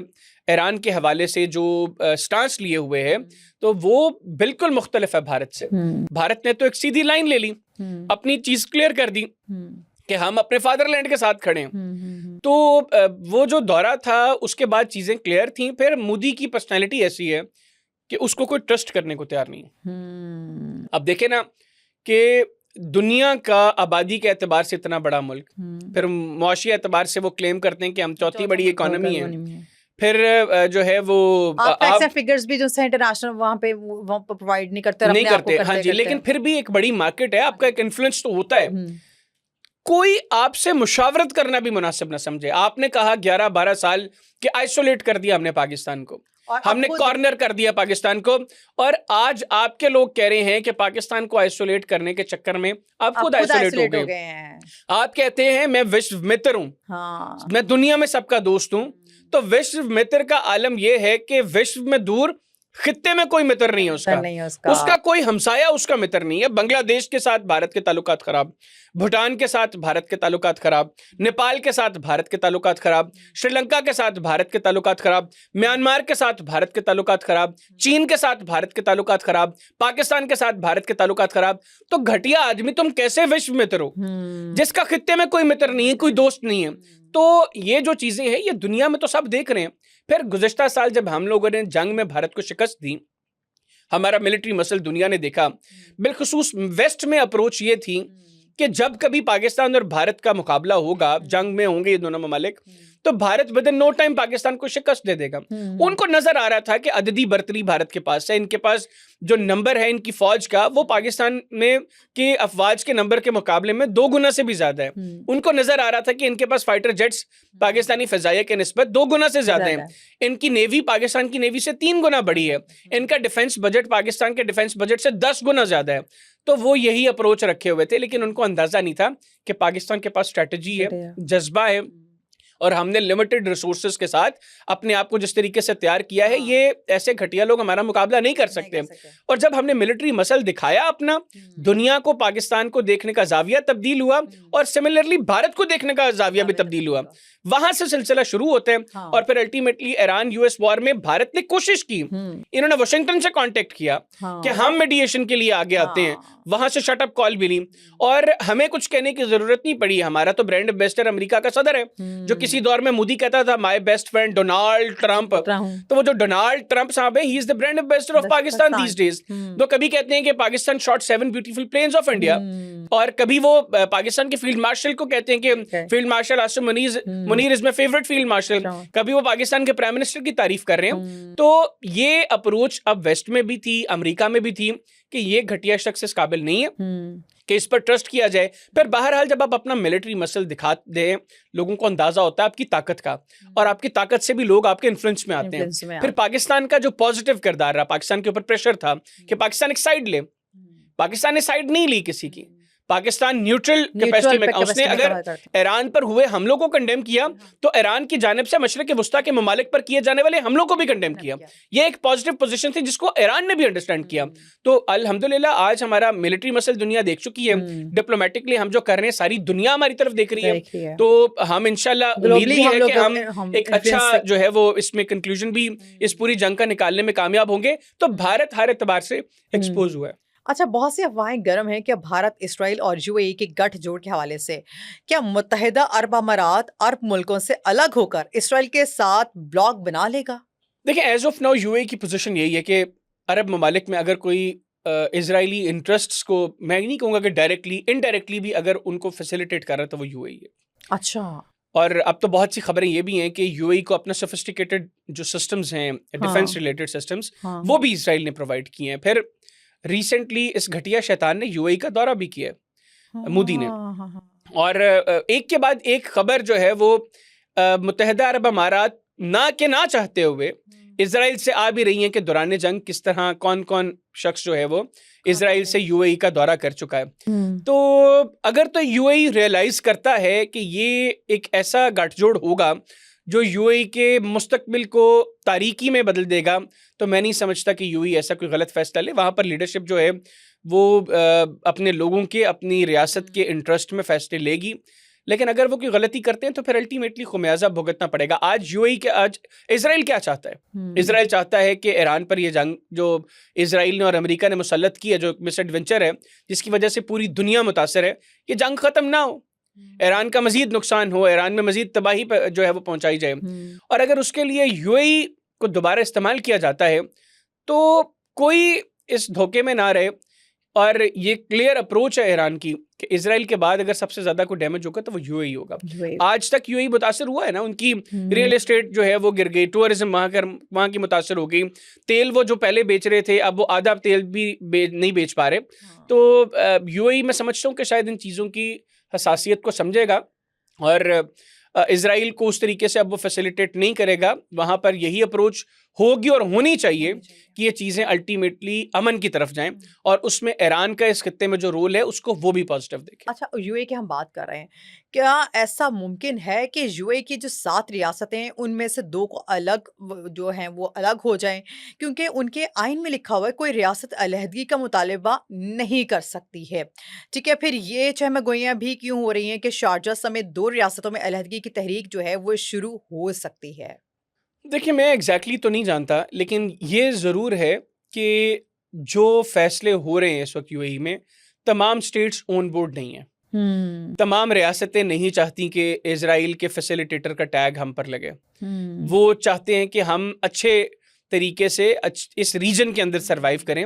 ईरान के हवाले से जो स्टांस लिए हुए है, तो वो बिल्कुल मुख्तलिफ है भारत से। भारत ने तो एक सीधी लाइन ले ली, अपनी चीज क्लियर कर दी कि हम अपने फादरलैंड के साथ खड़े हैं। तो वो जो दौरा था उसके बाद चीजें क्लियर थी। फिर मोदी की पर्सनैलिटी ऐसी है कि उसको कोई ट्रस्ट करने को तैयार नहीं। अब देखे ना कि दुनिया का आबादी के एतबार से इतना बड़ा मुल्क, फिर मुआशी एतबार से वो क्लेम करते हैं कि हम चौथी बड़ी इकोनॉमी है, फिर जो है वो आप फिगर्स भी जो इंटरनेशनल वहाँ पे प्रोवाइड नहीं करते हाँ जी, लेकिन फिर भी एक बड़ी मार्केट है, आपका एक इन्फ्लुएंस तो होता है। कोई आपसे मुशावरत करना भी मुनासिब ना समझे। आपने कहा 11-12 साल कि आइसोलेट कर दिया हमने पाकिस्तान को, हमने कॉर्नर कर दिया पाकिस्तान को, और आज आपके लोग कह रहे हैं कि पाकिस्तान को आइसोलेट करने के चक्कर में आप खुद आइसोलेट हो गए हैं। आप कहते हैं मैं विश्व मित्र हूँ, हाँ। मैं दुनिया में सबका दोस्त हूँ, तो विश्व मित्र का आलम यह है कि विश्व में दूर खित्ते में कोई मित्र नहीं है उसका कोई हमसाया उसका मित्र नहीं है। बांग्लादेश के साथ भारत के ताल्लुकात खराब, भूटान के साथ भारत के ताल्लुकात खराब, नेपाल के साथ भारत के ताल्लुकात खराब, श्रीलंका के साथ भारत के ताल्लुकात खराब, म्यांमार के साथ भारत के ताल्लुकात खराब, चीन के साथ भारत के ताल्लुकात खराब, पाकिस्तान के साथ भारत के ताल्लुकात खराब। तो घटिया आदमी तुम कैसे विश्व मित्र हो जिसका खित्ते में कोई मित्र नहीं है, कोई दोस्त नहीं है। तो ये जो चीजें हैं ये दुनिया में तो सब देख रहे हैं। फिर गुज़िश्ता साल जब हम लोगों ने जंग में भारत को शिकस्त दी, हमारा मिलिट्री मसल दुनिया ने देखा, बिलखुसूस वेस्ट में अप्रोच ये थी कि जब कभी पाकिस्तान और भारत का मुकाबला होगा, जंग में होंगे ये दोनों ममालिक, तो Bharat within no time Pakistan को शिकस्त दे देगा। उनको नजर आ रहा था कि अददी बर्तरी भारत के पास है, इनके पास जो नंबर है इनकी फौज का वो पाकिस्तान में के अफवाज के नंबर के मुकाबले में 2 गुना से भी ज्यादा है। उनको नजर आ रहा था कि इनके पास फाइटर जेट्स पाकिस्तानी फिजाइया के निस्बत 2 गुना से ज्यादा है, इनकी नेवी पाकिस्तान की नेवी से 3 गुना बड़ी है, इनका डिफेंस बजट पाकिस्तान के डिफेंस बजट से 10 गुना ज्यादा है। तो वो यही अप्रोच रखे हुए थे, लेकिन उनको अंदाजा नहीं था कि पाकिस्तान के पास स्ट्रेटजी है, जज्बा है, और हमने लिमिटेड रिसोर्सेज के साथ अपने आप को जिस तरीके से तैयार किया है, ये ऐसे घटिया लोग हमारा मुकाबला नहीं कर सकते। और जब हमने मिलिट्री मसल दिखाया अपना, दुनिया को पाकिस्तान को देखने का जाविया तब्दील हुआ और सिमिलरली भारत को देखने का जाविया भी तब्दील हुआ। वहां से सिलसिला शुरू होते हैं और फिर अल्टीमेटली ईरान यूएस वॉर में भारत ने कोशिश की, इन्होंने वाशिंगटन से कांटेक्ट किया कि हम मीडिएशन के लिए आगे आते हैं, वहां से शट अप कॉल मिली और हमें कुछ कहने की जरूरत नहीं पड़ी। हमारा तो ब्रांड एम्बेसडर अमेरिका का सदर है, जो किसी दौर में मोदी कहता था my best friend Donald Trump, तो वो जो डोनाल्ड ट्रंप साहब है, he is the brand ambassador of Pakistan these days. तो कभी कहते हैं कि Pakistan shot 7 beautiful planes of India, और कभी वो पाकिस्तान के फील्ड मार्शल को कहते हैं कि field marshal Asim Munir is my favourite field marshal, कभी वो पाकिस्तान के प्राइम मिनिस्टर की तारीफ कर रहे हैं। तो ये अप्रोच अब वेस्ट में भी थी, अमेरिका में भी थी कि ये घटिया शख्स इस काबिल नहीं है कि इस पर ट्रस्ट किया जाए। फिर बहरहाल जब आप अपना मिलिट्री मसल दिखा दें, लोगों को अंदाजा होता है आपकी ताकत का, और आपकी ताकत से भी लोग आपके इन्फ्लुएंस में आते हैं। फिर पाकिस्तान का जो पॉजिटिव किरदार रहा, पाकिस्तान के ऊपर प्रेशर था कि पाकिस्तान एक साइड ले, पाकिस्तान ने साइड नहीं ली किसी की, पाकिस्तान न्यूट्रल कैपेसिटी में, उसने अगर ईरान पर हुए हमलों को कंडेम किया तो ईरान की जानिब से मशरिक वस्ता के ममालिक पर किए जाने वाले हमलों को भी कंडेम किया। ये एक पॉजिटिव पोजीशन थी जिसको ईरान ने भी अंडरस्टैंड किया। तो अल्हम्दुलिल्लाह आज हमारा मिलिट्री मसल दुनिया देख चुकी है, डिप्लोमेटिकली हम जो कर रहे हैं सारी दुनिया हमारी तरफ देख रही है। तो हम इंशाल्लाह उम्मीद भी है कि हम एक अच्छा जो है वो इसमें कंक्लूजन भी इस पूरी जंग का निकालने में कामयाब होंगे। तो भारत हर एतबार से एक्सपोज हुआ है। अच्छा, बहुत सी अफवाहें गर्म हैं कि भारत इसराइल और यूएई के गठजोड़ के हवाले से क्या मुत्तहिदा अरब अमारात अरब मुल्कों से अलग होकर इसराइल के साथ ब्लॉक बना लेगा? देखिए, एज ऑफ नाउ यूएई की पोजीशन यही है कि अरब ममालिक में अगर कोई इजरायली इंटरेस्ट्स को, मैं नहीं कहूँगा कि डायरेक्टली, इनडायरेक्टली भी अगर उनको फैसिलिटेट कर रहा है तो वो यूएई है। अच्छा। और अब तो बहुत सी खबरें ये भी हैं कि यूएई को अपना सोफिस्टिकेटेड जो सिस्टम्स हैं, डिफेंस रिलेटेड सिस्टम्स, वो भी इसराइल ने प्रोवाइड किए हैं। फिर रिसेंटली इस घटिया शैतान ने यूएई का दौरा भी किया है, मोदी ने, और एक के बाद एक खबर जो है वो मुत्तहिदा अरब अमारात ना चाहते हुए इजराइल से आ भी रही हैं कि दौरान जंग किस तरह कौन कौन शख्स जो है वो इजराइल से यूएई का दौरा कर चुका है। तो अगर तो यूएई रियलाइज करता है कि ये एक ऐसा गठजोड़ होगा जो यूएई के मुस्तकबिल को तारीकी में बदल देगा, तो मैं नहीं समझता कि यूएई ऐसा कोई गलत फैसला ले। वहाँ पर लीडरशिप जो है वो अपने लोगों के, अपनी रियासत के इंटरेस्ट में फैसले लेगी, लेकिन अगर वो कोई गलती करते हैं तो फिर अल्टीमेटली खुमियाजा भुगतना पड़ेगा। आज इजराइल क्या चाहता है? इजराइल चाहता है कि ईरान पर ये जंग जो इजराइल ने और अमेरिका ने मुसल्लत की है, जो मिस एडवेंचर है जिसकी वजह से पूरी दुनिया मुतासर है, ये जंग ख़त्म ना हो, ईरान का मजीद नुकसान हो, ईरान में मजीद तबाही जो है वो पहुंचाई जाए। और अगर उसके लिए यूएई को दोबारा इस्तेमाल किया जाता है तो कोई इस धोखे में ना रहे। और ये क्लियर अप्रोच है ईरान की कि इजराइल के बाद अगर सबसे ज्यादा कोई डैमेज होगा तो वो यूएई होगा। आज तक यूएई मुतासर हुआ है ना, उनकी रियल एस्टेट जो है वो गिर गई, टूरिज्म वहाँ की मुतासर हो गई, तेल वो जो पहले बेच रहे थे अब वो आधा तेल भी नहीं बेच पा रहे। तो यूएई मैं समझता हूँ कि शायद इन चीज़ों की हसासियत को समझेगा और इजराइल को उस तरीके से अब वो फैसिलिटेट नहीं करेगा। वहाँ पर यही अप्रोच होगी और होनी चाहिए कि ये चीज़ें अल्टीमेटली अमन की तरफ जाएं, और उसमें ईरान का इस खित्ते में जो रोल है उसको वो भी पॉजिटिव देखें। अच्छा, यूएई की हम बात कर रहे हैं, क्या ऐसा मुमकिन है कि यूएई की जो 7 रियासतें हैं उनमें से 2 को अलग जो हैं वो अलग हो जाएं, क्योंकि उनके आइन में लिखा हुआ है कोई रियासत अलहदगी का मुतालबा नहीं कर सकती है। ठीक है, फिर ये चहमगोइयाँ भी क्यों हो रही हैं कि शारजा समेत 2 रियासतों में अलहदगी की तहरीक जो है वो शुरू हो सकती है? देखिए, मैं एग्जैक्टली तो नहीं जानता, लेकिन ये ज़रूर है कि जो फैसले हो रहे हैं इस वक्त यूएई में, तमाम स्टेट्स ऑन बोर्ड नहीं है। तमाम रियासतें नहीं चाहती कि इजराइल के फैसिलिटेटर का टैग हम पर लगे। वो चाहते हैं कि हम अच्छे तरीके से इस रीजन के अंदर सरवाइव करें,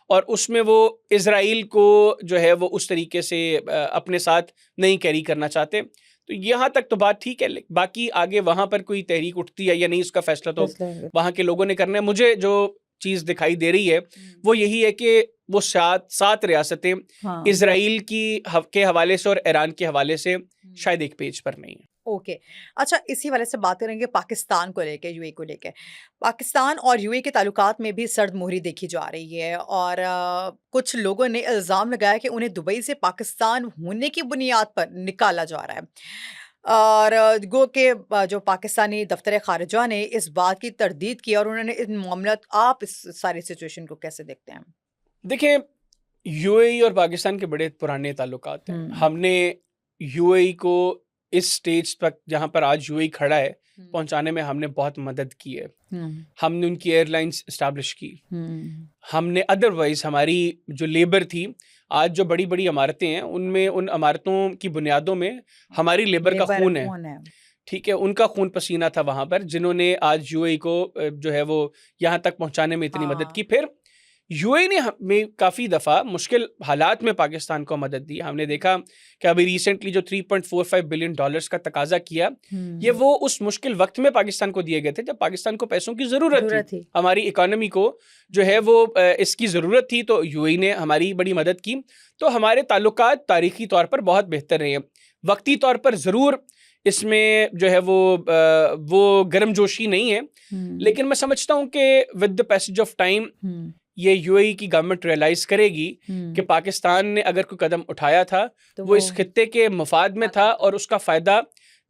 और उसमें वो इजराइल को जो है वो उस तरीके से अपने साथ नहीं कैरी करना चाहते। तो यहाँ तक तो बात ठीक है, बाकी आगे वहां पर कोई तहरीक उठती है या नहीं, उसका फैसला तो वहां के लोगों ने करना है। मुझे जो चीज दिखाई दे रही है वो यही है कि वो सात रियासतें हाँ। इसराइल के हवाले से और ईरान के हवाले से शायद एक पेज पर नहीं है। ओके। अच्छा, इसी वाले से बात करेंगे पाकिस्तान को लेके, यूएई को लेके। पाकिस्तान और यूएई के ताल्लुकात में भी सर्द मोहरी देखी जा रही है और कुछ लोगों ने इल्ज़ाम लगाया कि उन्हें दुबई से पाकिस्तान होने की बुनियाद पर निकाला जा रहा है। और गो के जो पाकिस्तानी दफ्तर ख़ारिजा ने इस बात की तरदीद की और उन्होंने इन मामलात, आप इस सारी सिचुएशन को कैसे देखते हैं? देखिए, यूएई और पाकिस्तान के बड़े पुराने ताल्लुकात हैं। हमने यूएई को इस स्टेज तक जहां पर आज यूएई खड़ा है पहुंचाने में हमने बहुत मदद की है। हमने उनकी एयरलाइंस इस्टेब्लिश की। हमने अदरवाइज हमारी जो लेबर थी, आज जो बड़ी बड़ी इमारतें हैं उनमें, उन इमारतों की बुनियादों में हमारी लेबर का खून है। ठीक है, उनका खून पसीना था वहां पर, जिन्होंने आज यूएई को जो है वो यहाँ तक पहुंचाने में इतनी मदद की। फिर यूएई ने हमें काफ़ी दफ़ा मुश्किल हालात में पाकिस्तान को मदद दी। हमने देखा कि अभी रिसेंटली जो $3.45 बिलियन का तकाजा किया, ये वो उस मुश्किल वक्त में पाकिस्तान को दिए गए थे जब पाकिस्तान को पैसों की ज़रूरत थी। हमारी इकोनॉमी को जो है वो इसकी ज़रूरत थी, तो यूएई ने हमारी बड़ी मदद की। तो हमारे ताल्लुकात तारीखी तौर पर बहुत बेहतर रहे हैं। वक्ती तौर पर ज़रूर इसमें जो है वो गर्मजोशी नहीं है, लेकिन मैं समझता हूँ कि with the passage of time ये यूएई की गवर्नमेंट रियलाइज करेगी कि पाकिस्तान ने अगर कोई कदम उठाया था तो वो इस खित्ते के मफाद में था और उसका फ़ायदा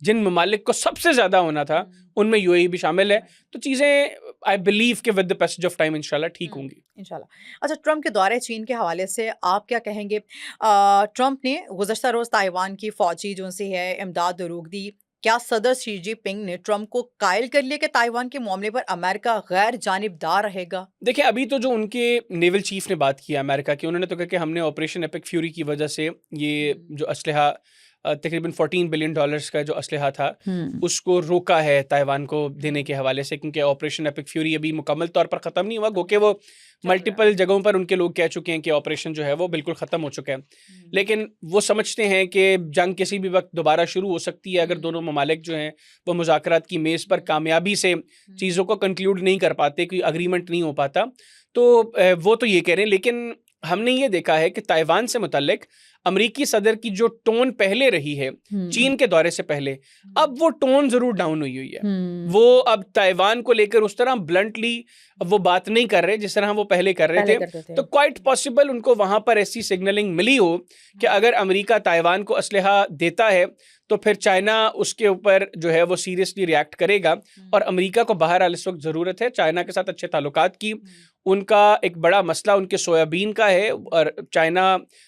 जिन ममालिक को सबसे ज़्यादा होना था उनमें यूएई भी शामिल है। तो चीज़ें आई बिलीव कि with the passage of time इंशाल्लाह ठीक होंगी। इंशाल्लाह। अच्छा, ट्रंप के दौरे चीन के हवाले से आप क्या कहेंगे? ट्रंप ने गुज़श्ता रोज़ ताइवान की फ़ौजी जो सी है इमदाद रोक दी। क्या सदर शी जिनपिंग ने ट्रंप को कायल कर लिया कि ताइवान के मामले पर अमेरिका गैर जानिबदार रहेगा? देखिए, अभी तो जो उनके नेवल चीफ ने बात की अमेरिका की, उन्होंने तो कहा कि हमने ऑपरेशन एपिक फ्यूरी की वजह से ये जो असलहा तकरीबन $14 बिलियन का जो असलहा था उसको रोका है ताइवान को देने के हवाले से, क्योंकि ऑपरेशन एपिक फ्यूरी अभी मुकम्मल तौर पर ख़त्म नहीं हुआ। गो के वो मल्टीपल जगहों पर उनके लोग कह चुके हैं कि ऑपरेशन जो है वो बिल्कुल ख़त्म हो चुका है, लेकिन वो समझते हैं कि जंग किसी भी वक्त दोबारा शुरू हो सकती है अगर दोनों ममालिक जो हैं वो मुज़ाकरात की मेज़ पर कामयाबी से चीज़ों को कंक्लूड नहीं कर पाते, कोई अग्रीमेंट नहीं हो पाता। तो वो तो ये कह रहे हैं, लेकिन हमने ये देखा है कि ताइवान से मुतल्लिक अमरीकी सदर की जो टोन पहले रही है चीन के दौरे से पहले, अब वो टोन जरूर डाउन हुई है। वो अब ताइवान को लेकर उस तरह ब्लंटली वो बात नहीं कर रहे जिस तरह वो पहले कर रहे थे। तो क्वाइट पॉसिबल उनको वहां पर ऐसी सिग्नलिंग मिली हो कि अगर अमेरिका ताइवान को असलहा देता है तो फिर चाइना उसके ऊपर जो है वो सीरियसली रिएक्ट करेगा। और अमेरिका को बहरहाल इस वक्त ज़रूरत है चाइना के साथ अच्छे ताल्लुकात की। उनका एक बड़ा मसला उनके सोयाबीन का है और चाइना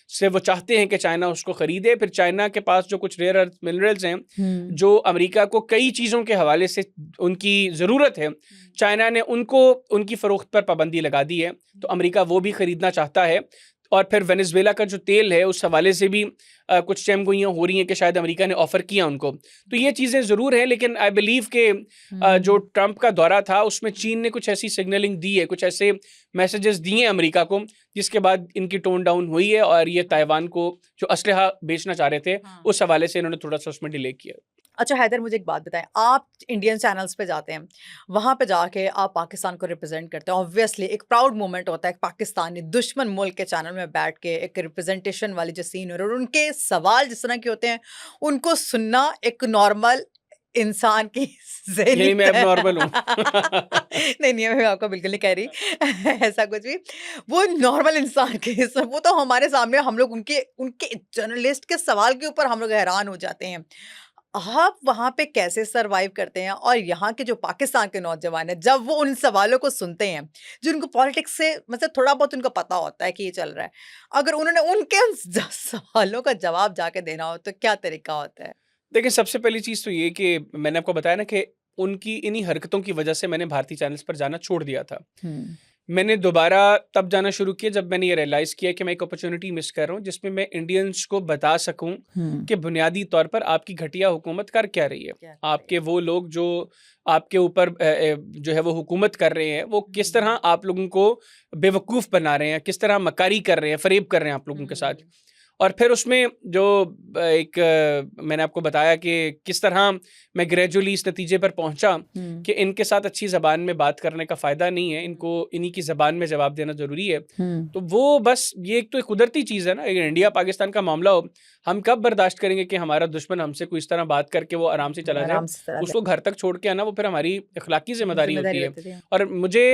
से वो चाहते हैं कि चाइना उसको ख़रीदे। फिर चाइना के पास जो कुछ रेयर अर्थ मिनरल्स हैं जो अमेरिका को कई चीज़ों के हवाले से उनकी ज़रूरत है, चाइना ने उनको उनकी फ़रोख्त पर पाबंदी लगा दी है, तो अमेरिका वो भी ख़रीदना चाहता है। और फिर वेनेजुएला का जो तेल है उस हवाले से भी कुछ चमगोइयाँ हो रही हैं कि शायद अमेरिका ने ऑफ़र किया उनको। तो ये चीज़ें ज़रूर हैं, लेकिन आई बिलीव के जो ट्रंप का दौरा था उसमें चीन ने कुछ ऐसी सिग्नलिंग दी है, कुछ ऐसे मैसेजेस दिए हैं अमेरिका को, जिसके बाद इनकी टोन डाउन हुई है और ये ताइवान को जो असलहा बेचना चाह रहे थे उस हवाले से इन्होंने थोड़ा सा उसमें डिले किया। अच्छा हैदर, मुझे एक बात बताएं, आप इंडियन चैनल्स पे जाते हैं, वहाँ पे जाके आप पाकिस्तान को रिप्रेजेंट करते हैं, ऑब्वियसली एक प्राउड मोमेंट होता है पाकिस्तानी दुश्मन मुल्क के चैनल में बैठ के एक रिप्रेजेंटेशन वाली जो सीन हो रही है और उनके सवाल जिस तरह के होते हैं उनको सुनना एक नॉर्मल इंसान की नहीं, मैं अब नॉर्मल हूँ। नहीं, मैं आपको बिल्कुल नहीं कह रही ऐसा कुछ भी। वो नॉर्मल इंसान के वो तो हमारे सामने, हम लोग उनके उनके जर्नलिस्ट के सवाल के ऊपर हम लोग हैरान हो जाते हैं। आप वहाँ पे कैसे सरवाइव करते हैं? और यहाँ के जो पाकिस्तान के नौजवान हैं, जब वो उन सवालों को सुनते हैं जो उनको पॉलिटिक्स से मतलब थोड़ा बहुत उनको पता होता है कि ये चल रहा है, अगर उन्होंने उनके उन सवालों का जवाब जाके देना हो तो क्या तरीका होता है? देखिए, सबसे पहली चीज़ तो ये कि मैंने आपको बताया ना कि उनकी इन्हीं हरकतों की वजह से मैंने भारतीय चैनल्स पर जाना छोड़ दिया था। मैंने दोबारा तब जाना शुरू किया जब मैंने ये रियलाइज़ किया कि मैं एक अपॉर्चुनिटी मिस कर रहा हूँ जिसमें मैं इंडियंस को बता सकूँ कि बुनियादी तौर पर आपकी घटिया हुकूमत कर क्या रही है। आपके वो लोग जो आपके ऊपर जो है वो हुकूमत कर रहे हैं वो किस तरह आप लोगों को बेवकूफ़ बना रहे हैं, किस तरह मकारी कर रहे हैं, फ़रेब कर रहे हैं आप लोगों के साथ। और फिर उसमें जो मैंने आपको बताया कि किस तरह मैं ग्रेजुअली इस नतीजे पर पहुंचा कि इनके साथ अच्छी ज़बान में बात करने का फ़ायदा नहीं है, इनको इन्हीं की ज़बान में जवाब देना ज़रूरी है। तो वो बस ये एक तो एक कुदरती चीज़ है ना, अगर इंडिया पाकिस्तान का मामला हो, हम कब बर्दाश्त करेंगे कि हमारा दुश्मन हमसे कोई इस तरह बात करके वो आराम से चला जाए। उसको घर तक छोड़ के आना वो फिर हमारी अखलाकी जिम्मेदारी होती है। और मुझे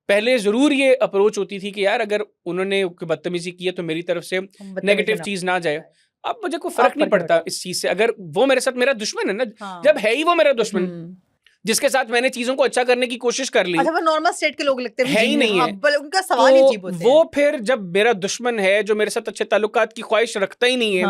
पहले ज़रूर ये अप्रोच होती थी कि यार अगर उन्होंने बदतमीजी की है तो मेरी तरफ से नेगेटिव चीज़ ना जाए। अब मुझे कोई फ़र्क नहीं पड़ता इस चीज़ से, अगर वो मेरे साथ मेरा दुश्मन है ना, जब है ही वो मेरा दुश्मन, जिसके साथ मैंने चीजों को अच्छा करने की कोशिश कर ली, अच्छा वो नॉर्मल स्टेट के लोग लगते हैं है ही नहीं है, उनका सवाल ही अजीब होते हैं। वो फिर जब मेरा दुश्मन है जो मेरे साथ अच्छे ताल्लुकात की ख्वाहिश रखता ही नहीं है,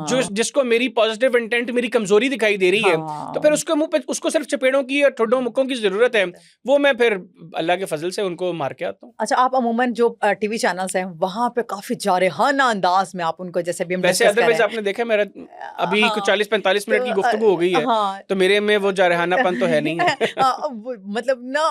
जो जिसको मेरी पॉजिटिव इंटेंट मेरी कमजोरी दिखाई दे रही है, तो फिर उसके मुंह पे उसको सिर्फ चपेड़ों की और ठोडों मुक्कों की जरूरत है, वो मैं फिर अल्लाह के फजल से उनको मार के आता हूँ। अच्छा आप अमूमन जो टीवी चैनल्स हैं वहां पे काफी जारहाना अंदाज में आप उनको, जैसे भी हम वैसे अदरवाइज आपने देखा मेरा अभी 40-45 मिनट की गुफ्तगू हो गई है, तो मेरे में वो जारहानापन तो है नहीं है। मतलब ना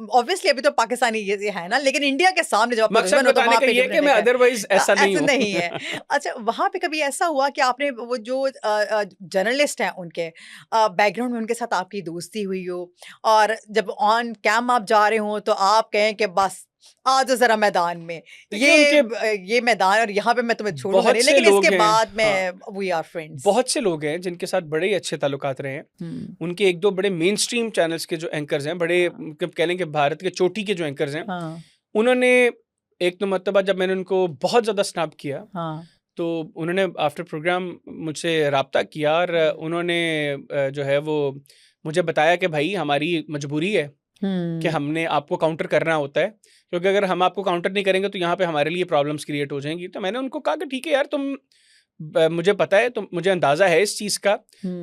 ऑब्वियसली अभी तो पाकिस्तानी ये है ना, लेकिन इंडिया के सामने जब मकसद बताने का ये है कि मैं अदरवाइज ऐसा नहीं है। अच्छा वहां पे कभी ऐसा हुआ कि आपने वो जो जर्नलिस्ट हैं उनके बैकग्राउंड में उनके साथ आपकी दोस्ती हुई हो और जब ऑन कैम आप जा रहे हो तो आप कहें कि बस आज जरा मैदान में ये मैदान और यहाँ पे मैं तुम्हें छोड़ूंगा नहीं, लेकिन इसके बाद में वी आर फ्रेंड्स। बहुत से लोग हैं जिनके साथ बड़े ही अच्छे ताल्लुकात रहे हैं। उनके एक दो बड़े मेन स्ट्रीम चैनल्स के जो एंकर्स हैं, बड़े कह लें कि भारत के चोटी के जो एंकर्स हैं, उन्होंने एक तो मर्तबा जब मैंने उनको बहुत ज़्यादा स्नैप किया, तो उन्होंने आफ्टर प्रोग्राम मुझसे रब्ता किया और उन्होंने जो है वो मुझे बताया कि भाई हमारी मजबूरी है कि हमने आपको काउंटर करना होता है, क्योंकि अगर हम आपको काउंटर नहीं करेंगे तो यहाँ पे हमारे लिए प्रॉब्लम्स क्रिएट हो जाएंगी। तो मैंने उनको कहा कि ठीक है यार, तुम मुझे पता है, तुम मुझे अंदाज़ा है इस चीज़ का,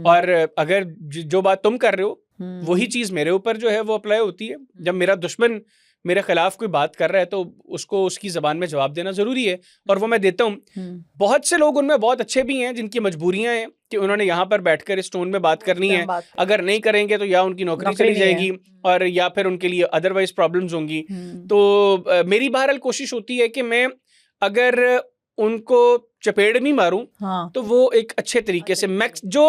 और अगर जो बात तुम कर रहे हो वही चीज़ मेरे ऊपर जो है वो अप्लाई होती है। जब मेरा दुश्मन मेरे खिलाफ कोई बात कर रहा है तो उसको उसकी ज़बान में जवाब देना ज़रूरी है, और वो मैं देता हूँ। बहुत से लोग उनमें बहुत अच्छे भी हैं जिनकी मजबूरियाँ हैं कि उन्होंने यहाँ पर बैठकर इस टोन में बात करनी है, अगर नहीं करेंगे तो या उनकी नौकरी चली जाएगी और या फिर उनके लिए अदरवाइज प्रॉब्लम्स होंगी। तो मेरी बहरहाल कोशिश होती है कि मैं अगर उनको चपेड़ भी मारूं तो वो एक अच्छे तरीके से जो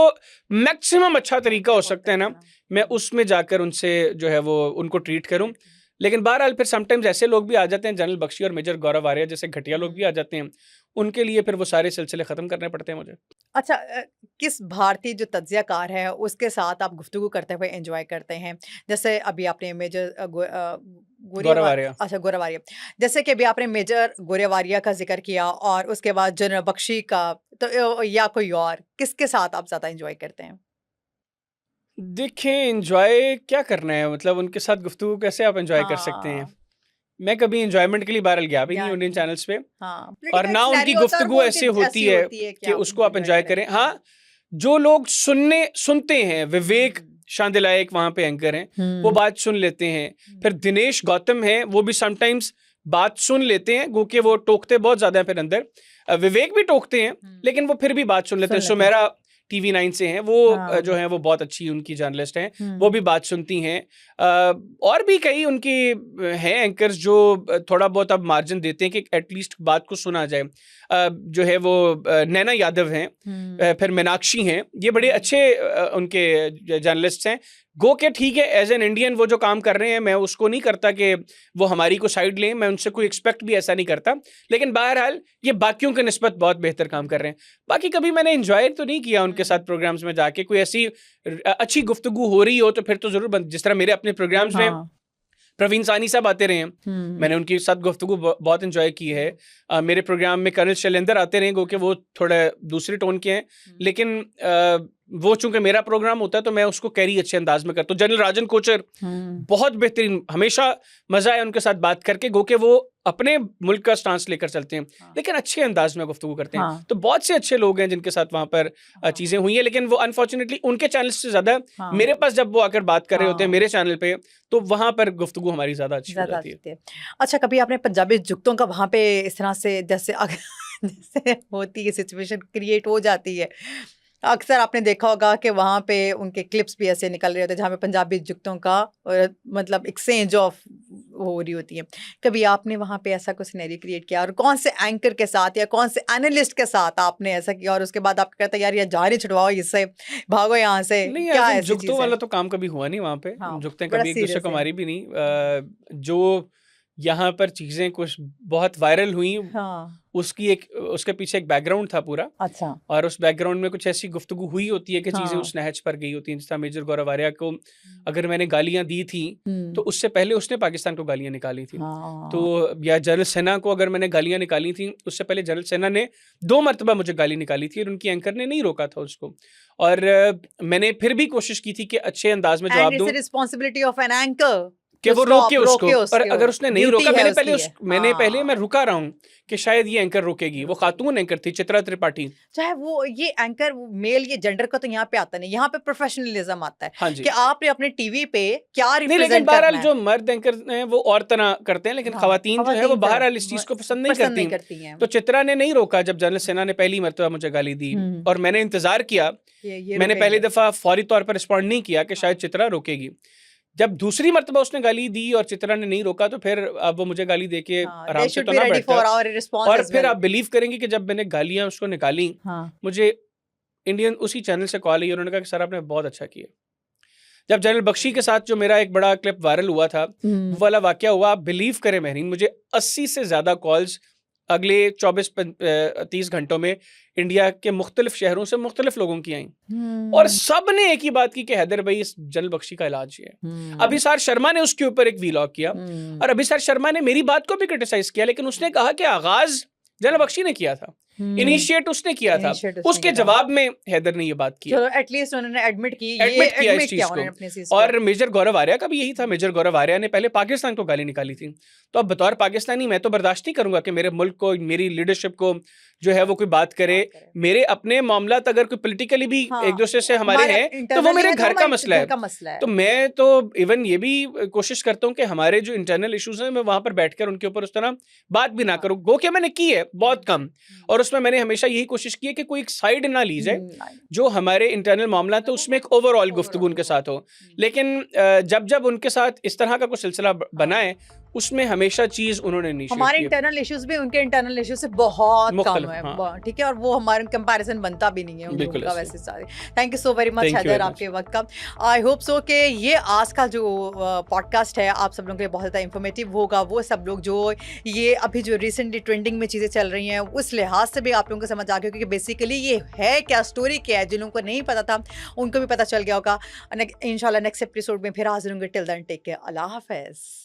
मैक्सिमम अच्छा तरीका हो सकता है ना, मैं उसमें जाकर उनसे जो है वो उनको ट्रीट करूं। लेकिन बहरहाल फिर समटाइम्स ऐसे लोग भी आ जाते हैं, जनरल बख्शी और मेजर गौरव आर्या जैसे घटिया लोग भी आ जाते हैं, उनके लिए फिर वो सारे सिलसिले ख़त्म करने पड़ते हैं मुझे। अच्छा किस भारतीय जो तज्ज़ियाकार है उसके साथ आप गुफ्तगू करते हुए एंजॉय करते हैं? जैसे अभी आपने मेजर गौरवारिया, अच्छा गौरवारिया, जैसे कि अभी आपने मेजर गौरवारिया का जिक्र किया और उसके बाद जनरल बख्शी का, तो या कोई और किसके साथ आप ज़्यादा एंजॉय करते हैं? देखें एंजॉय क्या करना है, मतलब उनके साथ गुफ्तगू कैसे आप एंजॉय कर सकते हैं? मैं कभी एंजॉयमेंट के लिए बहरहाल गया भी नहीं इंडियन चैनल्स पे, और ना उनकी गुफ्तगू ऐसे होती है कि उसको आप एंजॉय करें। हाँ, जो लोग सुनते हैं, विवेक शांदिलायक वहां पे एंकर हैं, वो बात सुन लेते हैं। फिर दिनेश गौतम है, वो भी समटाइम्स बात सुन लेते हैं, गो के वो टोकते बहुत ज्यादा है फिर अंदर। विवेक भी टोकते हैं लेकिन वो फिर भी बात सुन लेते हैं। सुमेरा TV9 से हैं वो, जो है वो बहुत अच्छी उनकी जर्नलिस्ट हैं, वो भी बात सुनती हैं। और भी कई उनकी हैं एंकर्स जो थोड़ा बहुत अब मार्जिन देते हैं कि एटलीस्ट बात को सुना जाए। जो है वो नैना यादव हैं, फिर मीनाक्षी हैं, ये बड़े अच्छे उनके जर्नलिस्ट हैं। गो के ठीक है, एज एन इंडियन वो जो काम कर रहे हैं मैं उसको नहीं करता कि वो हमारी को साइड लें, मैं उनसे कोई एक्सपेक्ट भी ऐसा नहीं करता, लेकिन बहरहाल ये बाकियों के निस्बत बहुत बेहतर काम कर रहे हैं। बाकी कभी मैंने एंजॉय तो नहीं किया उनके साथ प्रोग्राम्स में जाके, कोई ऐसी अच्छी गुफ्तगू हो रही हो तो फिर तो जरूर, जिस तरह मेरे अपने प्रोग्राम्स में प्रवीण सानी साहब आते रहे हैं, मैंने उनके साथ गुफ्तगू बहुत एंजॉय की है। मेरे प्रोग्राम में कर्नल शैलेंद्र आते रहे, गो के वो थोड़ा दूसरे टोन के हैं, लेकिन वो चूंकि मेरा प्रोग्राम होता है तो मैं उसको कैरी अच्छे अंदाज में करता हूँ। जनरल राजन कोचर बहुत बेहतरीन, हमेशा मजा आया उनके साथ बात करके, गो के वो अपने मुल्क का स्टांस लेकर चलते हैं लेकिन अच्छे अंदाज में गुफ्तगू करते हैं। तो बहुत से अच्छे लोग हैं जिनके साथ वहां पर चीजें हुई हैं, लेकिन वो अनफॉर्चुनेटली उनके चैनल से ज्यादा मेरे पास जब वो आकर बात कर रहे होते हैं मेरे चैनल पे, तो वहां पर गुफ्तगू हमारी ज्यादा अच्छी हो जाती है। अच्छा कभी आपने पंजाबी जुगतों का वहां पे इस तरह से जैसे जैसे होती है, सिचुएशन क्रिएट हो जाती है, अक्सर आपने देखा होगा कि वहाँ पे उनके क्लिप्स भी ऐसे निकल रहे होते हैं जहाँ पे पंजाबी जुगतों का मतलब एक्सचेंज ऑफ हो रही होती है। कभी आपने वहाँ पे ऐसा कुछ सिनेरियो क्रिएट किया और कौन से एंकर के साथ या कौन से एनालिस्ट के साथ आपने ऐसा किया और उसके बाद आपको कहता है यार ये जान ही छुड़वाओ इससे, भागो यहाँ से, नहीं, क्या ऐसे ऐसी जुगतों चीज़ है? वाला तो काम कभी हुआ नहीं वहाँ पे। हाँ, जुगतें बड़ा कभी एक दूसरे सीरियस को है। मारी भी नहीं। जो यहाँ पर चीज़ें कुछ बहुत वायरल हुई, हाँ, उसके पीछे एक बैकग्राउंड था पूरा, अच्छा। और उस बैकग्राउंड में कुछ ऐसी गुफ्तगू हुई होती है कि चीज़ें हाँ। उस नहज पर गई होती हैं। जैसे मेजर गौरव आर्या को अगर मैंने गालियाँ दी थी, तो हुँ। उससे पहले उसने पाकिस्तान को गालियाँ निकाली थी। हाँ। तो या जनरल सेना को अगर मैंने गालियाँ निकाली थी, उससे पहले जनरल सेना ने 2 मर्तबा मुझे गाली निकाली थी और उनकी एंकर ने नहीं रोका था उसको। और मैंने फिर भी कोशिश की थी कि अच्छे अंदाज़ में एंड जवाब इट्स दूँ अ रिस्पांसिबिलिटी ऑफ एन एंकर कि टू वो स्टॉप, रोके उसको। और उसके अगर उसने नहीं ड्यूटी रोका, है मैंने उसकी है। पहले मैं हाँ। रुका रहा हूँ कि शायद ये एंकर रोकेगी। वो खातून एंकर थी, चित्रा त्रिपाठी। चाहे वो ये एंकर मेल ये जेंडर का तो यहाँ पे आता नहीं, यहाँ पे प्रोफेशनलिज्म आता है हाँ कि जी। आपने अपने टीवी पे क्या नहीं, लेकिन रिप्रेजेंट बहरहाल करना है। जो मर्द एंकर हैं वो और तरह करते हैं, लेकिन हाँ, खवातीन जो है वो खवातीन तरह बहरहाल इस चीज़ को पसंद नहीं पसंद करती। नहीं करती हैं। तो चित्रा ने नहीं रोका जब जनरल सेना ने पहली मर्तबा मुझे गाली दी, हम्म, और मैंने इंतज़ार किया। ये मैंने पहली रुकेंगे। दफ़ा फौरी तौर पर रिस्पॉन्ड नहीं किया कि शायद हाँ। चित्रा रोकेगी। जब दूसरी मर्तबा उसने गाली दी और चित्रा ने नहीं रोका, तो फिर अब वो मुझे गाली देके हाँ, आराम they से should तो be ना ready बैठता। for our response और as फिर well. आप बिलीव करेंगे कि जब मैंने गालियाँ उसको निकाली, हाँ। मुझे इंडियन उसी चैनल से कॉल आई। उन्होंने कहा कि सर आपने बहुत अच्छा किया। जब जनरल बख्शी के साथ जो मेरा एक बड़ा क्लिप वायरल हुआ था, वो वाला वाकया हुआ, आप बिलीव करें महरीन, मुझे 80 से ज़्यादा कॉल्स अगले 30 घंटों में इंडिया के मुख्तलिफ शहरों से मुख्तलिफ लोगों की आई, और सब ने एक ही बात की कि हैदर भाई इस जनरल बख्शी का इलाज ये है। अभिसार शर्मा ने उसके ऊपर एक वीलॉग किया, और अभिसार शर्मा ने मेरी बात को भी क्रिटिसाइज किया, लेकिन उसने कहा कि आगाज जनरल बख्शी ने किया था, इनिशिएट उसने किया था। Initiate उसने उसके किया था। जवाब में हैदर ने ये बात की, चलो एटलीस्ट उन्होंने एडमिट की, ये एडमिट किया इस एडमिट चीज किया को। उन्होंने अपनी चीज को। और मेजर गौरव आर्या का भी यही था। मेजर गौरव आर्या ने पहले पाकिस्तान को गाली निकाली थी। तो अब बतौर पाकिस्तानी मैं तो बर्दाश्त नहीं करूंगा कि मेरे मुल्क को, मेरी लीडरशिप को जो है वो कोई बात करे। मेरे अपने मामलात अगर कोई पॉलिटिकली भी हाँ, एक दूसरे से हमारे हैं, तो वो internally मेरे है, तो घर का हमारे मसला घर का है। मसला है। तो मैं तो इवन ये भी कोशिश करता हूँ कि हमारे जो इंटरनल इश्यूज हैं, मैं वहां पर बैठकर उनके ऊपर उस तरह बात भी ना करूँ। गो कि मैंने की है बहुत कम, और उसमें मैंने हमेशा यही कोशिश की है कि कोई एक साइड ना ली जाए, जो हमारे इंटरनल मामला है उसमें एक ओवरऑल गुफ्तगू उनके साथ हो। लेकिन जब जब उनके साथ इस तरह का कुछ सिलसिला बना है, उसमें हमेशा चीज उन्होंने इनिशिएट हमारे की है। इंटरनल इश्यूज भी उनके इंटरनल इश्यूज से बहुत कम मुख्तलिफ, है। हाँ। ठीक है, और वो हमारे कंपैरिजन बनता भी नहीं है उन लोगों बिल्कुल का ऐसे। वैसे सारे। Thank you so very much Thank you Haider very much. आपके वक्त का। आई होप सो कि ये आज का जो पॉडकास्ट है आप सब लोगों के लिए बहुत ज़्यादा इंफॉर्मेटिव होगा। वो सब लोग जो ये अभी जो रिसेंटली ट्रेंडिंग में चीज़ें चल रही हैं, उस लिहाज से भी आप लोगों को समझ आ गया क्योंकि बेसिकली ये है क्या, स्टोरी क्या है, जिन लोगों को नहीं पता था उनको भी पता चल गया होगा। इंशाल्लाह नेक्स्ट एपिसोड में फिर हाजिर होंगे। टिल देन टेक केयर, अल्लाह हाफिज़।